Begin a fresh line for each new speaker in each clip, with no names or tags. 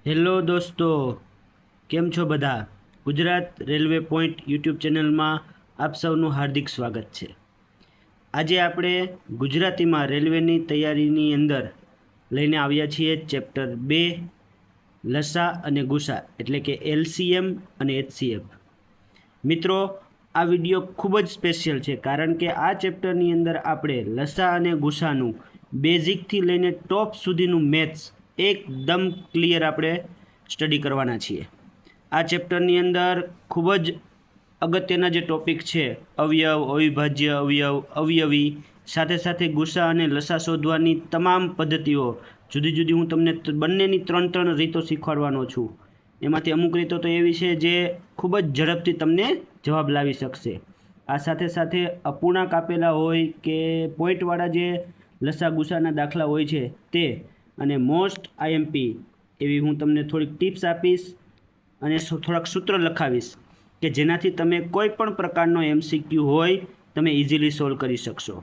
Hello દોસ્તો, કેમ છો બધા? ગુજરાત રેલવે પોઈન્ટ યુટ્યુબ ચેનલમાં આપ સૌનું હાર્દિક સ્વાગત છે. આજે આપણે ગુજરાતીમાં રેલવેની તૈયારીની અંદર લઈને આવ્યા છીએ ચેપ્ટર 2 લસા અને ગુસા એટલે કે એલસીએમ અને એચસીએમ. મિત્રો, આ વિડીયો ખૂબ જ સ્પેશિયલ છે કારણ કે આ ચેપ્ટરની અંદર આપણે લસા અને ગુસાનું બેઝિકથી લઈને ટોપ સુધીનું મેથ્સ એકદમ ક્લિયર આપણે સ્ટડી કરવાના છીએ. આ ચેપ્ટરની અંદર ખૂબ જ અગત્યના જે ટોપિક છે અવયવ, અવિભાજ્ય અવયવ, અવયવી, સાથે સાથે ગુસા અને લસા શોધવાની તમામ પદ્ધતિઓ જુદી જુદી હું તમને બંનેની ત્રણ રીતો શીખવાડવાનો છું. એમાંથી અમુક રીતો તો એવી છે જે ખૂબ જ ઝડપથી તમને જવાબ લાવી શકશે. આ સાથે સાથે અપૂર્ણાંક આપેલા હોય કે પોઈન્ટવાળા જે લસા ગુસાના દાખલા હોય છે તે, અને મોસ્ટ આઈએમપી એવી હું તમને થોડીક ટિપ્સ આપીશ અને થોડાક સૂત્ર લખાવીશ કે જેનાથી તમે કોઈ પણ પ્રકારનો એમસીક્યુ હોય તમે ઇઝીલી સોલ્વ કરી શકશો.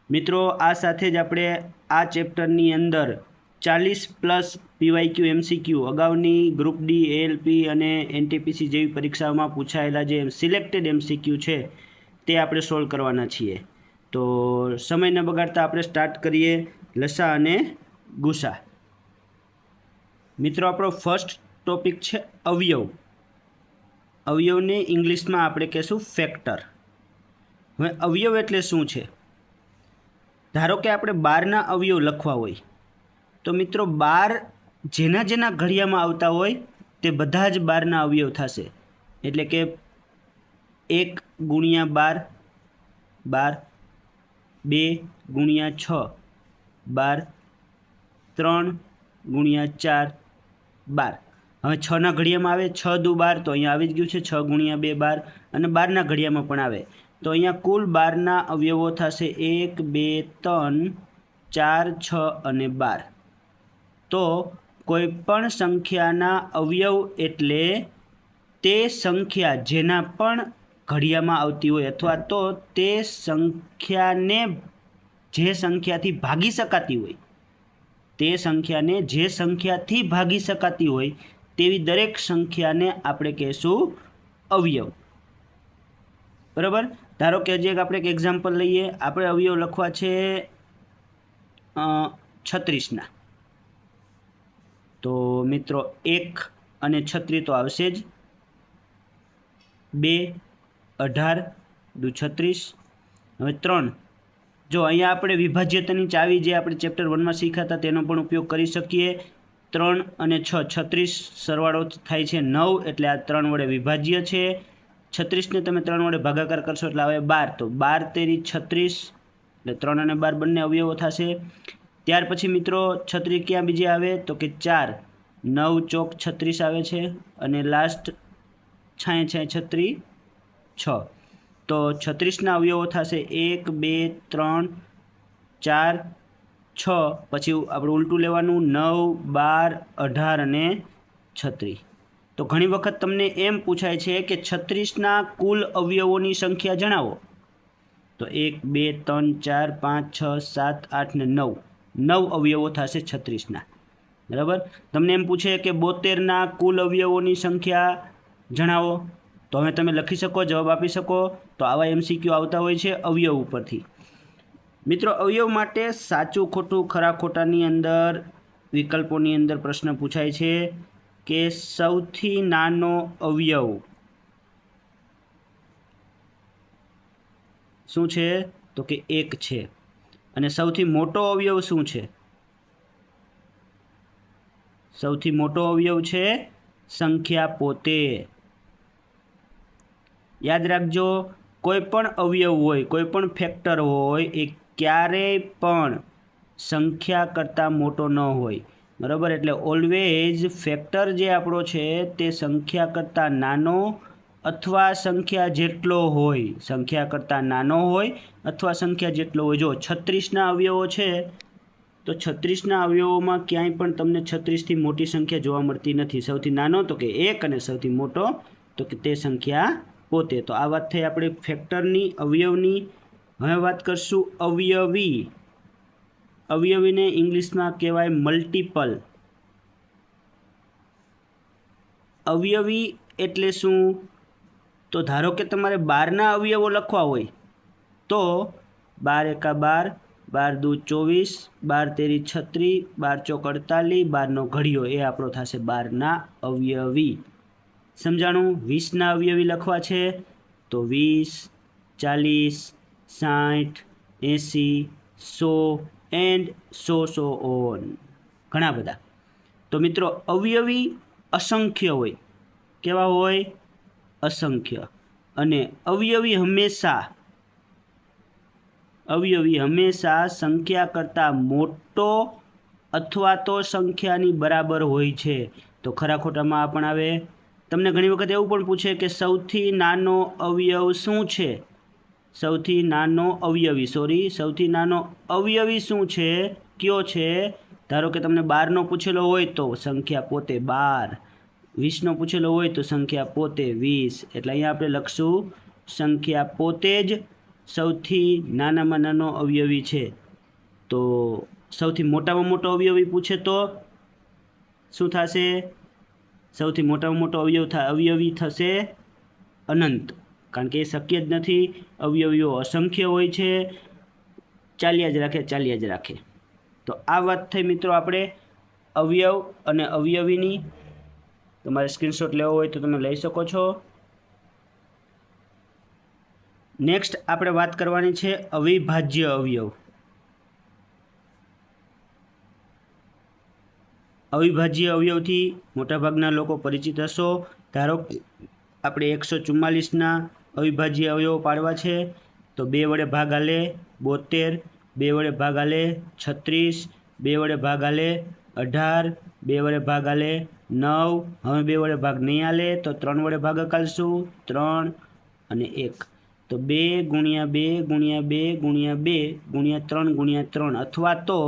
મિત્રો, આ સાથે જ આપણે આ ચેપ્ટરની અંદર 40+ પીવાયક્યુ એમસીક્યુ અગાઉની ગ્રુપ ડી, એએલપી અને એનટીપીસી જેવી પરીક્ષાઓમાં પૂછાયેલા જે સિલેક્ટેડ એમસીક્યુ છે તે આપણે સોલ્વ કરવાના છીએ. તો સમય ન બગાડતા આપણે સ્ટાર્ટ કરીએ લસા અને ગુસા. મિત્રો, આપણો ફર્સ્ટ ટોપિક છે અવયવ. અવયવને ઇંગ્લિશમાં આપણે કહેશું ફેક્ટર. હવે અવયવ એટલે શું છે? ધારો કે આપણે 12ના અવયવ લખવા હોય તો મિત્રો 12 જેના જેના ઘડિયામાં આવતા હોય તે બધા જ 12ના અવયવ થશે. એટલે કે 1 × 12 12, 2 × 6 12, 3 × 4 12. હવે 6ના ઘડિયામાં આવે 6 દુ 12, તો અહીંયા આવી જ ગયું છે 6 × 2 12, અને 12ના ઘડિયામાં પણ આવે તો અહીંયા કુલ 12ના અવયવો થશે 1 2 3 4 6 અને 12. તો કોઈ પણ સંખ્યાના અવયવ એટલે તે સંખ્યા જેના પણ ઘડિયામાં આવતી હોય અથવા તો તે સંખ્યાને જે સંખ્યાથી ભાગી શકાતી હોય, તે સંખ્યાને જે સંખ્યાથી ભાગી શકાતી હોય તેવી દરેક સંખ્યાને આપણે કહેશું અવયવ. બરાબર? ધારો કે હજી આપણે એક એક્ઝામ્પલ લઈએ. આપણે અવયવ લખવા છે 36ના. તો મિત્રો 1 અને 36 તો આવશે જ. 2 18 દુ 36. હવે 3, જો અહીંયા આપણે વિભાજ્યતાની ચાવી જે આપણે ચેપ્ટર 1માં શીખ્યા હતા તેનો પણ ઉપયોગ કરી શકીએ. 3 અને 6 36 સરવાળો થાય છે 9, એટલે આ 3 વડે વિભાજ્ય છે. 36ને તમે 3 વડે ભાગાકાર કરશો એટલે આવે 12, તો 12 તેરી 36, એટલે 3 અને 12 બંને અવયવો થશે. ત્યાર પછી મિત્રો 36 ક્યાં બીજે આવે તો કે 4, 9 ચોક 36 આવે છે, અને લાસ્ટ 6 36 6. તો 36ના અવયવો થશે 1 2 3 4 6, પછી આપણે ઉલટું લેવાનું 9 12 18 અને 36. તો ઘણી વખત તમને એમ પૂછાય છે કે 36ના કુલ અવયવોની સંખ્યા જણાવો. તો 1 2 3 4 5 6 7 8 ને 9 અવયવો થશે 36ના. બરાબર? તમને એમ પૂછે કે 72ના કુલ અવયવોની સંખ્યા જણાવો, તો હવે તમે લખી શકો, જવાબ આપી શકો. તો આવા એમસીક્યુ આવતા હોય છે અવયવ ઉપરથી. મિત્રો, અવયવ માટે સાચું ખોટું ખરા ખોટાની અંદર વિકલ્પોની અંદર પ્રશ્ન પૂછાય છે કે સૌથી નાનો અવયવ શું છે? તો કે 1 છે. અને સૌથી મોટો અવયવ શું છે? સૌથી મોટો અવયવ છે સંખ્યા પોતે. યાદ રાખજો, કોઈ પણ અવયવ હોય, કોઈ પણ ફેક્ટર હોય, એ ક્યારેય પણ સંખ્યા કરતાં મોટો ન હોય. બરાબર? એટલે ઓલવેઝ ફેક્ટર જે આપણો છે તે સંખ્યા કરતાં નાનો અથવા સંખ્યા જેટલો હોય, સંખ્યા કરતાં નાનો હોય અથવા સંખ્યા જેટલો હોય. જો 36ના અવયવો છે તો 36ના અવયવોમાં ક્યાંય પણ તમને 36થી મોટી સંખ્યા જોવા મળતી નથી. સૌથી નાનો તો કે 1 અને સૌથી મોટો તો કે તે સંખ્યા પોતે. તો આ વાત થઈ આપણે ફેક્ટરની, અવયવની. હવે વાત કરશું અવયવી. અવયવીને ઇંગ્લિશમાં કહેવાય મલ્ટિપલ. અવયવી એટલે શું? તો ધારો કે તમારે 12ના અવયવો લખવા હોય તો 12 એકા 12, 12 દુ 24, 12 તેરી 36, 12 ચોક 48, 12નો ઘડિયો એ આપણો થશે 12ના અવયવી. સમજાણું? 20ના અવયવી લખવા છે તો 20, 40, 60, 80, 100 એન્ડ 100 ઓન, ઘણા બધા. તો મિત્રો અવયવી અસંખ્ય હોય. કેવા હોય? અસંખ્ય. અને અવયવી હંમેશા સંખ્યા કરતાં મોટો અથવા તો સંખ્યાની બરાબર હોય છે. તો ખરા ખોટામાં આ પણ આવે. તમને ઘણી વખત એવું પણ પૂછે કે સૌથી નાનો અવયવ શું છે? સૌથી નાનો અવયવી શું છે? કયો છે? ધારો કે તમને 12નો પૂછેલો હોય તો સંખ્યા પોતે 12, 20નો પૂછેલો હોય તો સંખ્યા પોતે 20. એટલે અહીંયા આપણે લખશું સંખ્યા પોતે જ સૌથી નાનામાં નાનો અવયવી છે. તો સૌથી મોટામાં મોટો અવયવી પૂછે તો શું થશે? સૌથી મોટામાં મોટો અવયવી થશે અનંત, કારણ કે એ શક્ય જ નથી. અવયવીઓ અસંખ્ય હોય છે, ચાલ્યા જ રાખે. તો આ વાત થઈ મિત્રો આપણે અવયવ અને અવયવીની. તમારે સ્ક્રીનશોટ લેવો હોય તો તમે લઈ શકો છો. નેક્સ્ટ આપણે વાત કરવાની છે અવિભાજ્ય અવયવ. અવિભાજ્ય અવયવથી મોટાભાગના લોકો પરિચિત હશો. ધારો આપણે 144ના અવિભાજ્ય અવયવો પાડવા છે તો 2 વડે ભાગ હાલે 72, 2 વડે ભાગ હાલે 36, 2 વડે ભાગ હાલે 18, 2 વડે ભાગ હાલે 9. હવે 2 વડે ભાગ નહીં હાલે તો 3 વડે ભાગાકારશું 3 અને 1. તો 2 ગુણ્યા 2 ગુણ્યા 2 ગુણ્યા 2 ગુણ્યા 3 ગુણ્યા 3, અથવા તો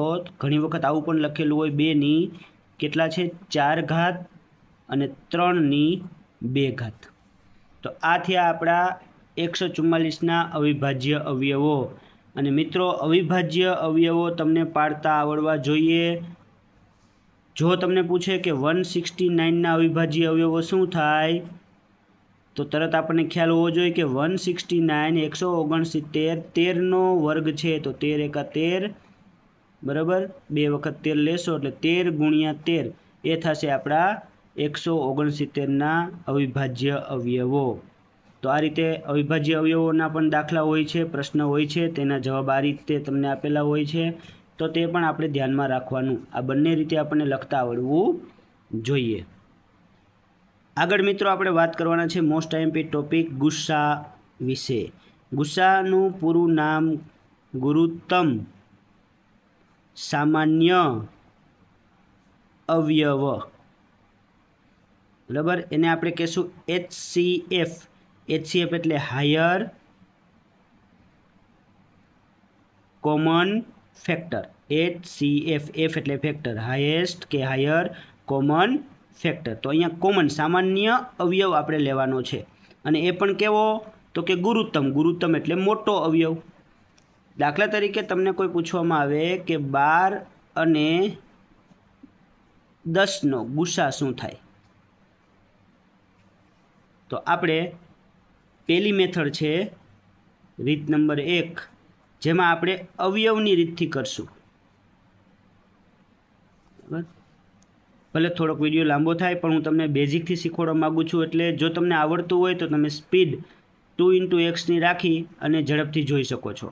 ઘણી વખત આવું પણ લખેલું હોય 2ની કેટલા છે 4 ઘાત અને 3ની 2 ઘાત. તો આ થયા આપણા 144ના અવિભાજ્ય અવયવો. અને મિત્રો અવિભાજ્ય અવયવો તમને પાડતા આવડવા જોઈએ. જો તમને પૂછે કે 169ના અવિભાજ્ય અવયવો શું થાય તો તરત આપણને ખ્યાલ હોવો જોઈએ કે 169 169 13નો વર્ગ છે તો 13 એકા 13, બરાબર, 2 વખત 13 લેશો એટલે 13 ગુણ્યા 13 એ થશે આપણા 169ના અવિભાજ્ય અવયવો. તો આ રીતે અવિભાજ્ય અવયવોના પણ દાખલા હોય છે, પ્રશ્ન હોય છે, તેના જવાબ આ રીતે તમને આપેલા હોય છે. તો તે પણ આપણે ધ્યાનમાં રાખવાનું. આ બંને રીતે આપણને લખતા આવડવું જોઈએ. આગળ મિત્રો આપણે વાત કરવાના છે મોસ્ટ આઈએમપી ટોપિક ગુસ્સા વિશે. ગુસ્સાનું પૂરું નામ ગુરુત્તમ સામાન્ય અવયવ, બરાબર. એને આપણે કહેશું HCF. HCF એટલે higher common factor. HCF, F એટલે ફેક્ટર, હાઈએસ્ટ કે હાયર કોમન ફેક્ટર. તો અહીંયા કોમન સામાન્ય અવયવ આપણે લેવાનો છે. અને એ પણ કેવો? તો કે ગુરુત્તમ. ગુરુત્તમ એટલે મોટો અવયવ. દાખલા તરીકે તમને કોઈ પૂછવામાં આવે કે 12 અને 10નો ગુસ્સા શું થાય? તો આપણે પહેલી મેથડ છે રીત નંબર 1, જેમાં આપણે અવયવની રીતથી કરશું. બરાબર, ભલે થોડોક વિડીયો લાંબો થાય પણ હું તમને બેઝિકથી શીખવાડવા માગું છું. એટલે જો તમને આવડતું હોય તો તમે સ્પીડ 2x ની રાખી અને ઝડપથી જોઈ શકો છો.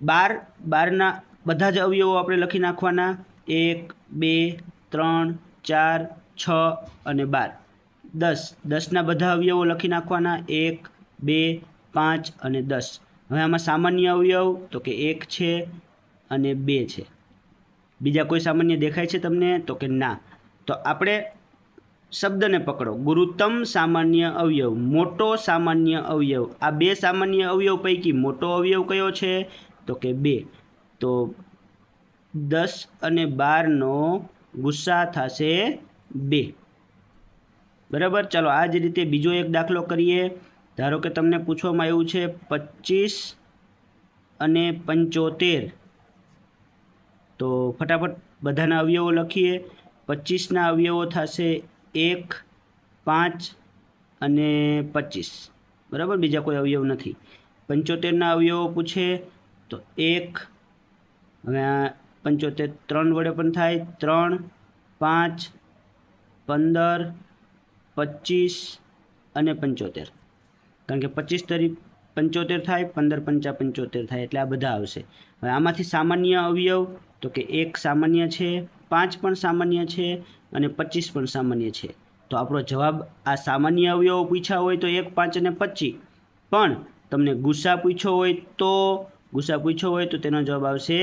12ના બધા જ અવયવો આપણે લખી નાખવાના. 1, 2, 3, 4, 6 અને 12. 10ના બધા અવયવો લખી નાખવાના. 1, 2, 5 અને 10. હવે આમાં સામાન્ય અવયવ તો કે 1 છે અને 2 છે. બીજા કોઈ સામાન્ય દેખાય છે તમને? તો કે ના. તો આપણે શબ્દને પકડો, ગુરુત્તમ સામાન્ય અવયવ, મોટો સામાન્ય અવયવ. આ 2 સામાન્ય અવયવ પૈકી મોટો અવયવ કયો છે? તો કે 2. તો 10 અને 12નો ગુસ્સા થશે 2. બરાબર. ચાલો આ જ રીતે બીજો એક દાખલો કરીએ. ધારો કે તમને પૂછવામાં આવ્યું છે 25 અને 75. તો ફટાફટ બધાના અવયવો લખીએ. 25ના અવયવો થશે 1, 5 અને 25, બરાબર, બીજા કોઈ અવયવ નથી. 75ના અવયવો પૂછે તો 1, હવે આ 75 3 વડે પણ થાય, 3, 5, 15, 25 અને 75, કારણ કે 25 તરી 75 થાય, 15 પંચા 75 થાય, એટલે આ બધા આવશે. હવે આમાંથી સામાન્ય અવયવ તો કે 1 સામાન્ય છે, 5 પણ સામાન્ય છે અને 25 પણ સામાન્ય છે. તો આપણો જવાબ આ સામાન્ય અવયવો પૂછ્યા હોય તો 1, 5 અને 25, પણ તમને ગુસા પૂછ્યો હોય તો તેનો જવાબ આવશે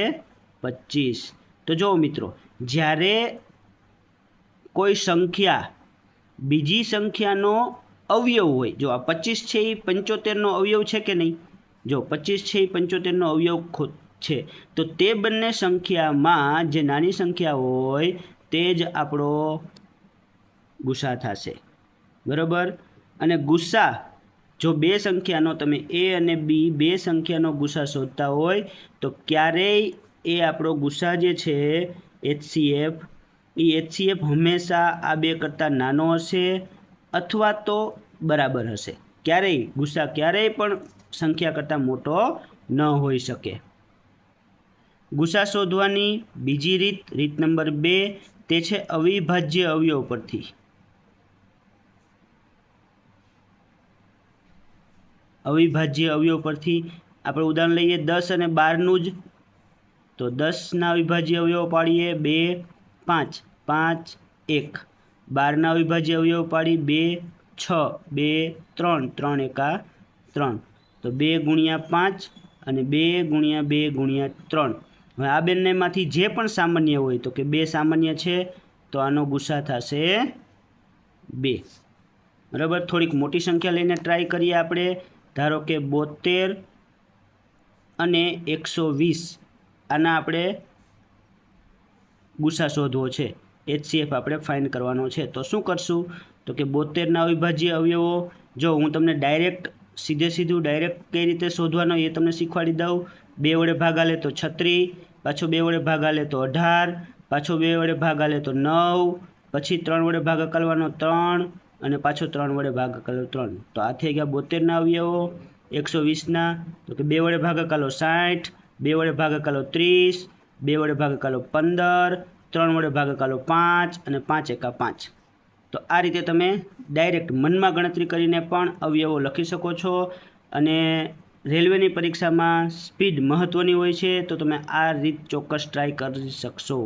25. તો જુઓ મિત્રો, જ્યારે કોઈ સંખ્યા બીજી સંખ્યાનો અવયવ હોય, જો આ 25 છે એ 75નો અવયવ છે કે નહીં, જો 25 છે એ 75નો અવયવ છે, તો તે બંને સંખ્યામાં જે નાની સંખ્યા હોય તે જ આપણો ગુસા થશે, બરાબર. અને ગુસા જો બે સંખ્યાનો તમે a અને b બે સંખ્યાનો ગુસા શોધતા હોય તો ક્યારેય એ આપણો ગુસા જે છે HCF, એ HCF હંમેશા આ બે કરતાં નાનો હશે અથવા તો બરાબર હશે. ક્યારેય ગુસા ક્યારેય પણ સંખ્યા કરતાં મોટો ન હોઈ શકે. ગુસા શોધવાની બીજી રીત નંબર 2, તે છે અવિભાજ્ય અવયવ પરથી. અવિભાજ્ય અવયવ પરથી આપણે ઉદાહરણ લઈએ 10 અને 12નું જ. તો 10ના અવિભાજ્ય અવયવ પાડીએ 2, 5, 5, 1. 12ના અવિભાજ્ય અવયવ પાડી 2, 6, 2, 3, 3 એકા 3. તો 2 ગુણ્યા 5 અને 2 ગુણ્યા 2 ગુણ્યા 3. હવે આ બંનેમાંથી જે પણ સામાન્ય હોય તો કે 2 સામાન્ય છે, તો આનો ગુસા થશે 2, બરાબર. થોડીક મોટી સંખ્યા લઈને ટ્રાય કરીએ આપણે. ધારો કે 72 અને 120, આના આપણે ગુસા શોધવો છે, HCF આપણે ફાઇન્ડ કરવાનો છે. તો શું કરશું તો કે 72ના અવિભાજ્ય અવયવો, જો હું તમને સીધું ડાયરેક્ટ કઈ રીતે શોધવાનો એ તમને શીખવાડી દઉં. 2 વડે ભાગાલે તો 36, પાછો 2 વડે ભાગાલે તો 18, પાછો 2 વડે ભાગાલે તો 9, પછી 3 વડે ભાગાકારવાનો 3 અને પાછો 3 વડે ભાગાકારવાનો 3. તો આ થઈ ગયા 72ના અવયવો. 120ના તો કે 2 વડે ભાગાકારો 60, 2 વડે ભાગાકારો 30, 2 વડે ભાગાકારો 15, 3 વડે ભાગાકારો 5 અને 5 એકા 5. તો આ રીતે તમે ડાયરેક્ટ મનમાં ગણતરી કરીને પણ અવયવો લખી શકો છો. અને રેલવેની પરીક્ષામાં સ્પીડ મહત્ત્વની હોય છે, તો તમે આ રીત ચોક્કસ ટ્રાય કરી શકશો.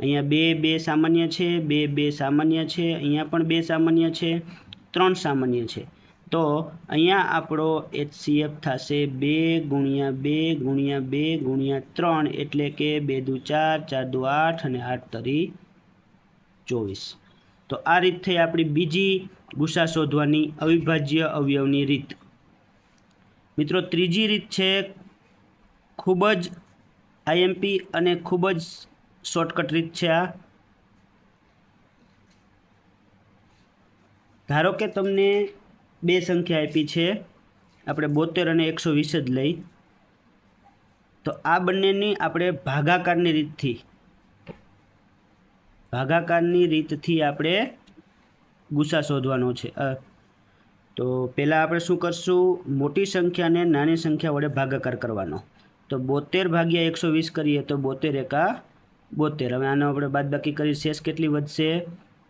અહીંયા 2 સામાન્ય છે, 2 સામાન્ય છે, અહીંયા પણ 2 સામાન્ય છે, 3 સામાન્ય છે. તો અહીંયા આપણો HCF થશે 2 ગુણ્યા 2 ગુણ્યા 2 ગુણ્યા 3, એટલે કે 2 દુ 4, 4 દુ 8 અને 8 તરી 24. તો આ રીત થઈ આપણી બીજી ગુસા શોધવાની અવિભાજ્ય અવયવની રીત. મિત્રો, ત્રીજી રીત છે ખૂબ જ IMP અને ખૂબ જ શોર્ટકટ રીત છે આ. ધારો કે તમને બે સંખ્યા આપી છે, આપણે 72 અને 120 જ લઈ. તો આ બંનેની આપણે ભાગાકારની રીતથી આપણે ગુસા શોધવાનો છે. તો પહેલાં આપણે શું કરશું, મોટી સંખ્યાને નાની સંખ્યા વડે ભાગાકાર કરવાનો. તો 72 ભાગ્યા 120 કરીએ તો 72 એકા 72. હવે આનો આપણે બાદબાકી કરી શેષ કેટલી વધશે,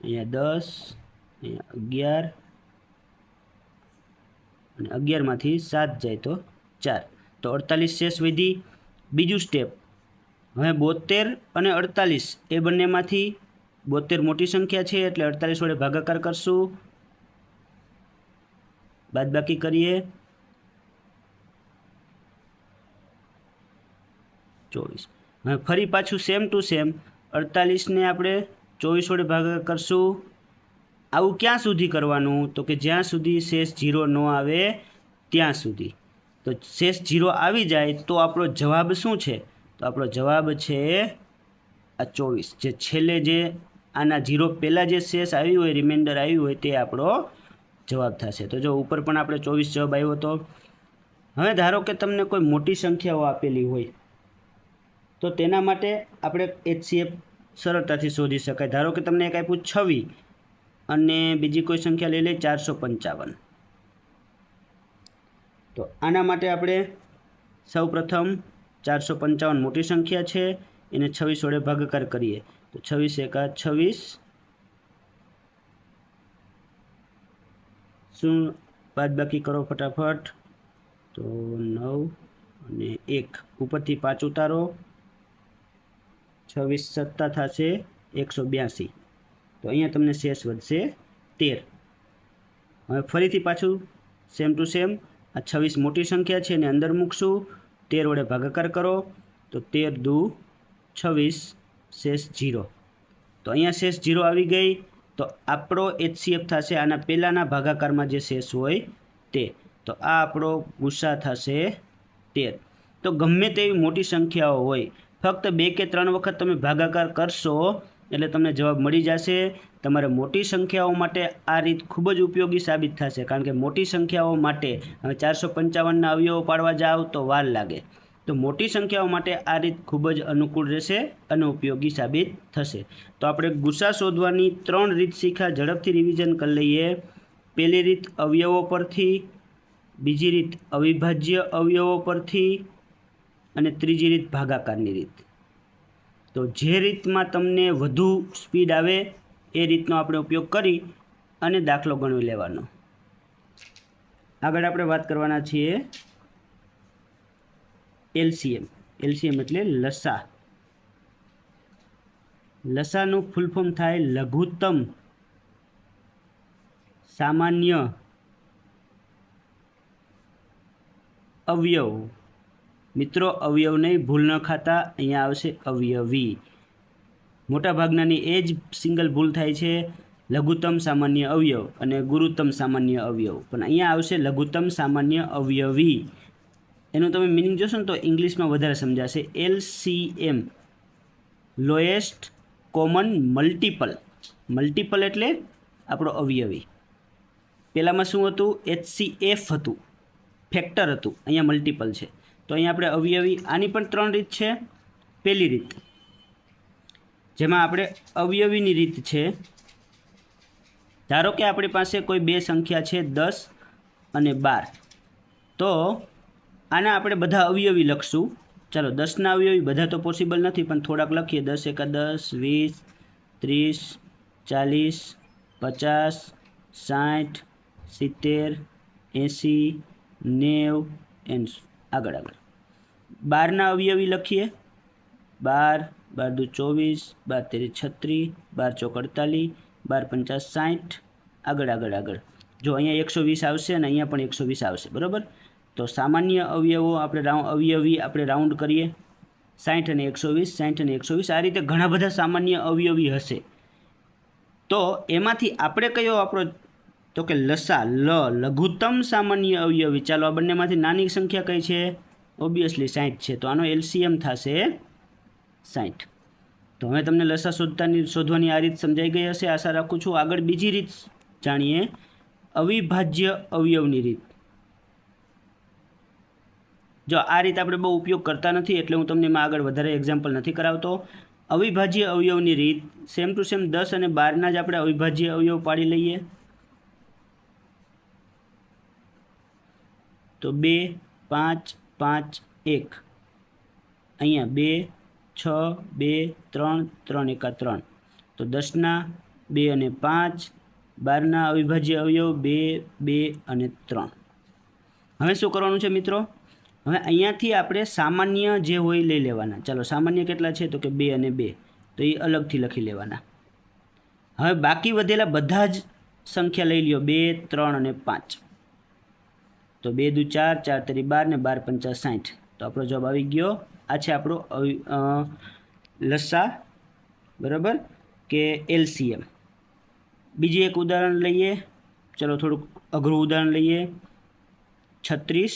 અહીંયા 10, અહીંયા 11 અને 11માંથી 7 જાય તો 4, તો 48 શેષ વધી. બીજું સ્ટેપ, હવે 72 અને 48 એ બંનેમાંથી 72 મોટી સંખ્યા છે એટલે 48 વડે ભાગાકાર કરશું, બાદબાકી કરીએ 24. હવે ફરી પાછું સેમ ટુ સેમ 48ને આપણે 24 વડે ભાગાકાર કરશું. આવું ક્યાં સુધી કરવાનું, તો કે જ્યાં સુધી શેષ 0 ન આવે ત્યાં સુધી. તો શેષ 0 આવી જાય તો આપણો જવાબ શું છે, તો આપણો જવાબ છે આ 24. જે છેલ્લે જે આના 0 પહેલાં જે શેષ આવ્યું હોય, રિમાઇન્ડર આવ્યું હોય, તે આપણો જવાબ થશે. તો જો ઉપર પણ આપણે 24 જવાબ આવ્યો હતો. હવે ધારો કે તમને કોઈ મોટી સંખ્યાઓ આપેલી હોય તો તેના માટે આપણે HCF સરળતાથી શોધી શકાય. ધારો કે તમને એક આપ્યું 26 અને બીજી કોઈ સંખ્યા લઈ લઈએ 455. તો આના માટે આપણે સૌપ્રથમ 455 મોટી સંખ્યા છે, એને 26 વડે ભાગાકાર કરીએ તો 26 એકા 26, શું બાદબાકી કરો ફટાફટ, તો 9 અને 1 ઉપરથી 5 ઉતારો, 26 સત્તા થશે 182. તો અહીંયા તમને શેષ વધશે 13. હવે ફરીથી પાછું સેમ ટુ સેમ આ 26 મોટી સંખ્યા છે એને અંદર મૂકશું, 13 વડે ભાગાકાર કરો તો 13 દુ 26, શેષ 0. તો અહીંયા શેષ 0 આવી ગઈ. તો આપણો HCF થશે આના પહેલાંના ભાગાકારમાં જે શેષ હોય તે. તો આ આપણો ગુસા થશે 13. તો ગમે તેવી મોટી સંખ્યાઓ હોય, ફક્ત 2 કે 3 વખત તમે ભાગાકાર કરશો એટલે તમને જવાબ મળી જશે. તમારે મોટી સંખ્યાઓ માટે આ રીત ખૂબ જ ઉપયોગી સાબિત થશે, કારણ કે મોટી સંખ્યાઓ માટે હવે 455ના અવયવો પાડવા જાઓ તો વાર લાગે. તો મોટી સંખ્યાઓ માટે આ રીત ખૂબ જ અનુકૂળ રહેશે અને ઉપયોગી સાબિત થશે. તો આપણે ગુસા શોધવાની 3 રીત શીખ્યા, ઝડપથી રિવિઝન કરી લઈએ. પહેલી રીત અવયવો પરથી, બીજી રીત અવિભાજ્ય અવયવો પરથી, અને ત્રીજી રીત ભાગાકારની રીત. તો જે રીતમાં તમને વધુ સ્પીડ આવે એ રીતનો આપણે ઉપયોગ કરી અને દાખલો ગણવી લેવાનો. આગળ આપણે વાત કરવાના છીએ LCM. LCM એટલે લસા. લસાનું ફૂલ ફોર્મ થાય લઘુત્તમ સામાન્ય અવયવ. મિત્રો અવયવ નહીં, ભૂલ ન ખાતા, અહીંયા આવશે અવયવી. મોટાભાગનાની એ જ સિંગલ ભૂલ થાય છે, લઘુત્તમ સામાન્ય અવયવ અને ગુરુત્તમ સામાન્ય અવયવ, પણ અહીંયા આવશે લઘુત્તમ સામાન્ય અવયવી. એનું તમે મિનિંગ જોશો ને તો ઇંગ્લિશમાં વધારે સમજાશે. LCM lowest common multiple. Multiple એટલે આપણો અવયવી. પહેલાંમાં શું હતું? HCF હતું, ફેક્ટર હતું. અહીંયા મલ્ટિપલ છે તો અહીંયા આપણે અવયવી. આની પણ 3 રીત છે. પહેલી રીત જેમાં આપણે અવયવીની રીત છે, ધારો કે આપણી પાસે કોઈ 2 સંખ્યા છે 10 અને 12. તો આના આપણે બધા અવયવી લખશું. ચાલો 10ના અવયવી બધા તો પોસિબલ નથી, પણ થોડાક લખીએ. 10 એકા 10, 20, 30, 40, 50, 60, 70, 80, 90 એન્ડ આગળ આગળ. 12ના અવયવી લખીએ. 12, 12 દુ 24, 12 તેરી 36, 12 ચોક 48, 12 પંચા 60, આગળ આગળ આગળ. જો અહીંયા 120 આવશે અને અહીંયા પણ 120 આવશે, બરાબર. તો સામાન્ય અવયવો અવયવી આપણે રાઉન્ડ કરીએ. 60 અને 120, 60 અને 120, આ રીતે ઘણા બધા સામાન્ય અવયવી હશે. તો એમાંથી આપણે કયો આપણો, તો કે લસા, લઘુત્તમ સામાન્ય અવયવી. ચાલો આ બંનેમાંથી નાની સંખ્યા કઈ છે? ઓબ્વિયસલી 60 છે, તો આનો LCM થશે 60. તો હવે તમને લસા શોધવાની આ રીત સમજાઈ ગઈ હશે, આશા રાખું છું. આગળ બીજી રીત જાણીએ, અવિભાજ્ય અવયવની રીત. જો આ રીત આપણે બહુ ઉપયોગ કરતા નથી એટલે હું તમને એમાં આગળ વધારે એક્ઝામ્પલ નથી કરાવતો. અવિભાજ્ય અવયવની રીત સેમ ટુ સેમ 10 અને 12ના જ આપણે અવિભાજ્ય અવયવ પાડી લઈએ. તો 2, 5, 5, 1. અહીંયા 2, 6, 2, 3, 3 એકા 3. તો 10ના 2 અને 5, 12ના અવિભાજ્ય અવયવ 2, 2 અને 3. હવે શું કરવાનું છે મિત્રો? હવે અહીંયાથી આપણે સામાન્ય જે હોય લઈ લેવાના. ચાલો સામાન્ય કેટલા છે? તો કે 2 અને 2, તો એ અલગથી લખી લેવાના. હવે બાકી વધેલા બધા જ સંખ્યા લઈ લ્યો, 2, 3 અને 5. તો 2 દુ 4, 4 તેરી 12 ને 12 પંચા 60. તો આપણો જવાબ આવી ગયો. આ છે આપણો લસા, બરાબર, કે LCM. બીજી એક ઉદાહરણ લઈએ. ચલો થોડુંક અઘરું ઉદાહરણ લઈએ. 36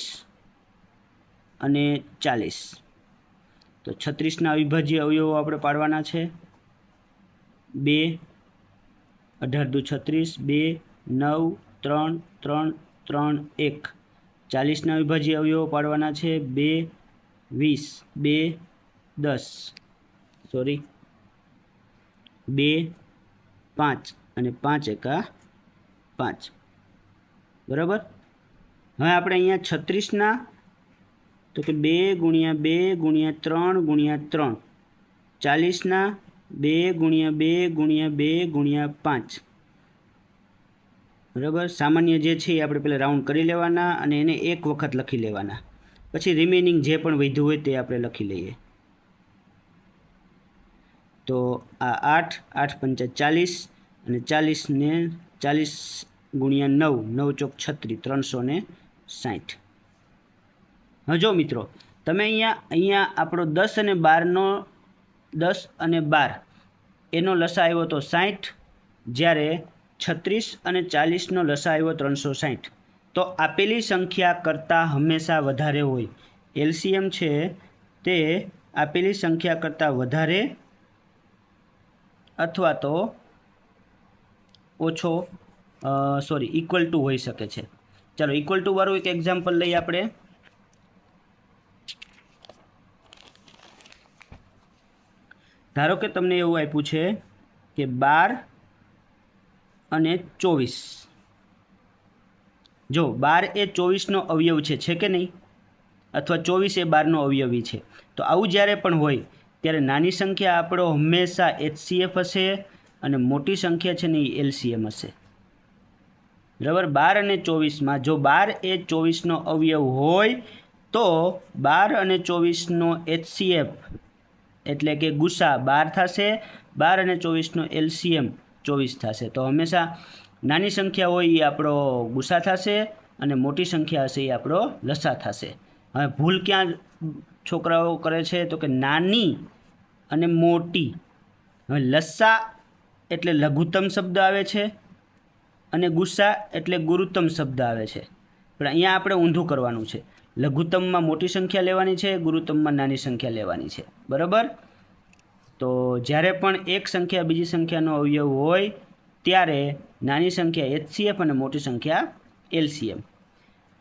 અને 40. તો 36ના અવિભાજ્ય અવયવો આપણે પાડવાના છે. 2, 18 દુ 36, 2, 9, 3, 3, 3, 1. 40ના અવિભાજ્ય અવયવો પાડવાના છે. 2, 20, 2, 10, સોરી, 2, 5, અને 5 એકા 5, બરાબર। હવે આપણે અહીંયા 36ના તો કે 2 ગુણ્યા 2 ગુણ્યા 3 ગુણ્યા 3, 40ના 2 ગુણ્યા 2 ગુણ્યા 2 ગુણ્યા 5, બરાબર। સામાન્ય જે છે એ આપણે પહેલાં રાઉન્ડ કરી લેવાના અને એને એક વખત લખી લેવાના, પછી રિમેનિંગ જે પણ વધ્યું હોય તે આપણે લખી લઈએ। તો આ 8, 8 પંચા 40 અને 40 ને 40 ગુણ્યા 9, 9 ચોક 36, 360। હવે જો મિત્રો તમે અહીંયા આપણો 10 અને 12નો 10 અને 12 એનો લસા આવ્યો તો 60, જ્યારે 36 અને 40નો લસા આવ્યો 360। તો આપેલી સંખ્યા કરતાં હંમેશા વધારે હોય, એલસીએમ છે તે આપેલી સંખ્યા કરતાં વધારે અથવા તો ઓછો ઇક્વલ ટુ હોઈ શકે છે। ચાલો ઇક્વલ ટુ વાળું એક એક્ઝામ્પલ લઈએ આપણે। ધારો કે તમને એવું આપ્યું છે કે 12 અને 24, જો 12 એ 24નો અવયવ છે કે નહીં, અથવા 24 એ 12નો અવયવી છે। તો આવું જ્યારે પણ હોય ત્યારે નાની સંખ્યા આપણો હંમેશા એચસીએફ હશે અને મોટી સંખ્યા છે ને એ એલસીએમ હશે, બરાબર। 12 અને 24માં જો 12 એ 24નો અવયવ હોય તો 12 અને 24નો એચસીએફ એટલે કે ગુસા 12 થશે, 12 અને 24નો એલસીએમ 24 થશે। તો હંમેશા નાની સંખ્યા હોય એ આપણો ગુસા થશે અને મોટી સંખ્યા હશે એ આપણો લસા થશે। હવે ભૂલ ક્યાં છોકરાઓ કરે છે તો કે નાની અને મોટી। હવે લસા એટલે લઘુત્તમ શબ્દ આવે છે અને ગુસા એટલે ગુરુત્તમ શબ્દ આવે છે, પણ અહીંયા આપણે ઊંધું કરવાનું છે। લઘુત્તમમાં મોટી સંખ્યા લેવાની છે, ગુરુત્તમમાં નાની સંખ્યા લેવાની છે, બરાબર। તો જ્યારે પણ એક સંખ્યા બીજી સંખ્યાનો અવયવ હોય ત્યારે નાની સંખ્યા એચસીએફ અને મોટી સંખ્યા એલસીએમ।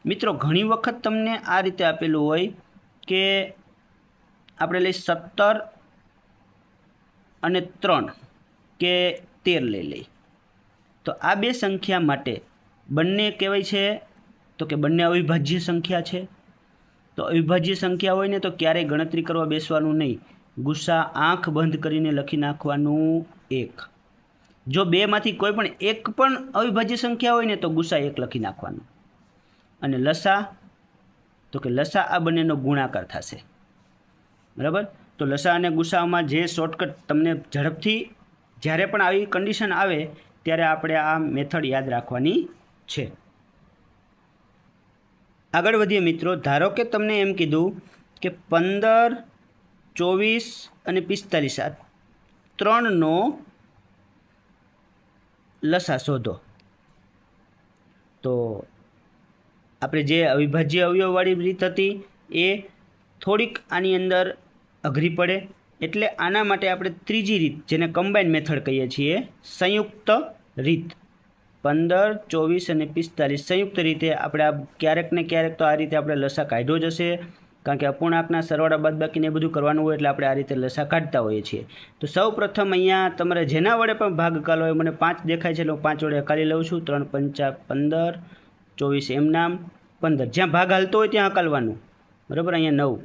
મિત્રો ઘણી વખત તમને આ રીતે આપેલું હોય કે આપણે લઈ 17 અને 3 કે 13 લઈ લઈ, તો આ બે સંખ્યા માટે બંને કહેવાય છે તો કે બંને અવિભાજ્ય સંખ્યા છે। તો અવિભાજ્ય સંખ્યા હોય ને તો ક્યારેય ગણતરી કરવા બેસવાનું નહીં, ગુસ્સા આંખ બંધ કરીને લખી નાખવાનું 1। જો બેમાંથી કોઈ પણ એક પણ અવિભાજ્ય સંખ્યા હોય ને તો ગુસ્સા 1 લખી નાખવાનું, અને લસા તો કે લસા આ બંનેનો ગુણાકાર થશે, બરાબર। તો લસા અને ગુસ્સામાં જે શોર્ટકટ તમને ઝડપથી જ્યારે પણ આવી કન્ડિશન આવે ત્યારે આપણે આ મેથડ યાદ રાખવાની છે। આગળ વધીએ મિત્રો। ધારો કે તમને એમ કીધું કે 15, 24 અને 45 આ 3નો લસા શોધો। તો આપણે જે અવિભાજ્ય અવયવવાળી રીત હતી એ થોડીક આની અંદર અઘરી પડે, એટલે આના માટે આપણે ત્રીજી રીત જેને કમ્બાઈન મેથડ કહીએ છીએ, સંયુક્ત રીત। 15, 24 અને 45 સંયુક્ત રીતે આપણે આ ક્યારેક ને ક્યારેક તો આ રીતે આપણે લસા કાઢ્યો જ હશે, કારણ કે અપૂર્ણાંકના સરવાળા બાદબાકીને બધું કરવાનું હોય એટલે આપણે આ રીતે લસા કાઢતા હોઈએ છીએ। તો સૌ પ્રથમ અહીંયા તમારે જેના વડે પણ ભાગાકાર હોય, મને 5 દેખાય છે એટલે હું 5 વડે હકાલી લઉં છું। 3 પંચા 15, 24 એમ નામ 15, જ્યાં ભાગ હાલતો હોય ત્યાં હકાલવાનું, બરાબર। અહીંયા 9,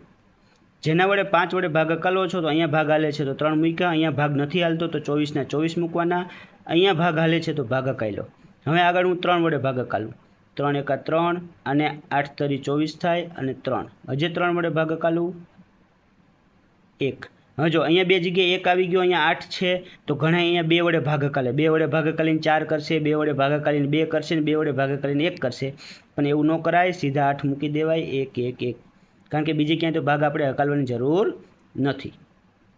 જેના વડે 5 વડે ભાગ હકાલો છો તો અહીંયા ભાગ હાલે છે તો 3 મૂક્યા, અહીંયા ભાગ નથી હાલતો તો 24ના 24 મૂકવાના, અહીંયા ભાગ હાલે છે તો ભાગ હકાઈ લો। હવે આગળ હું 3 વડે ભાગ હકાલું, 3 એકા 3 અને 8 તરી 24 થાય અને 3, હજી 3 વડે ભાગ હકાલું 1। હવે જો અહીંયા બે જગ્યાએ 1 આવી ગયો, અહીંયા 8 છે તો ઘણા અહીંયા 2 વડે ભાગ હકાલે, 2 વડે ભાગ હકાલીને 4 કરશે, 2 વડે ભાગ હકાલીને 2 કરશે ને 2 વડે ભાગ હકાલીને 1 કરશે, પણ એવું ન કરાય, સીધા 8 મૂકી દેવાય, 1 1 1, કારણ કે બીજે ક્યાંય તો ભાગ આપણે હકાલવાની જરૂર નથી,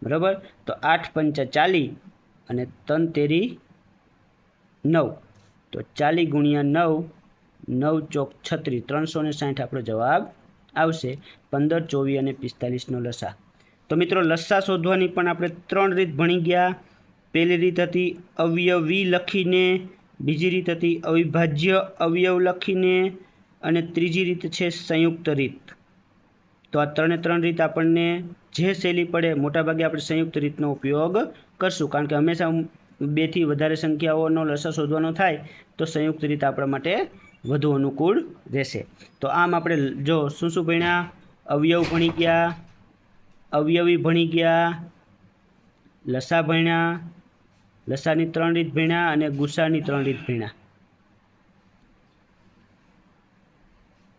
બરાબર। તો 8 પંચા 40 અને 3 તેરી 9, તો 40 ગુણ્યા 9, 9 ચોક 36, 360 આપણો જવાબ આવશે। 15, 24 અને 45નો લસા। તો મિત્રો લસા શોધવાની પણ આપણે 3 રીત ભણી ગયા। પહેલી રીત હતી અવયવી લખીને, બીજી રીત હતી અવિભાજ્ય અવયવ લખીને, અને ત્રીજી રીત છે સંયુક્ત રીત। તો આ 3 રીત આપણને જે શૈલી પડે મોટાભાગે આપણે સંયુક્ત રીતનો ઉપયોગ કરશું, કારણ કે હંમેશા બેથી વધારે સંખ્યાઓનો લસા શોધવાનો થાય તો સંયુક્ત રીત આપણા માટે વધુ અનુકૂળ રહેશે. તો આમ આપણે જો શું ભણ્યા? અવયવ ભણી ગયા, અવયવી ભણી ગયા, લસા ભણ્યા, લસાની 3 રીત ભણ્યા અને ગુસાની 3 રીત ભણ્યા.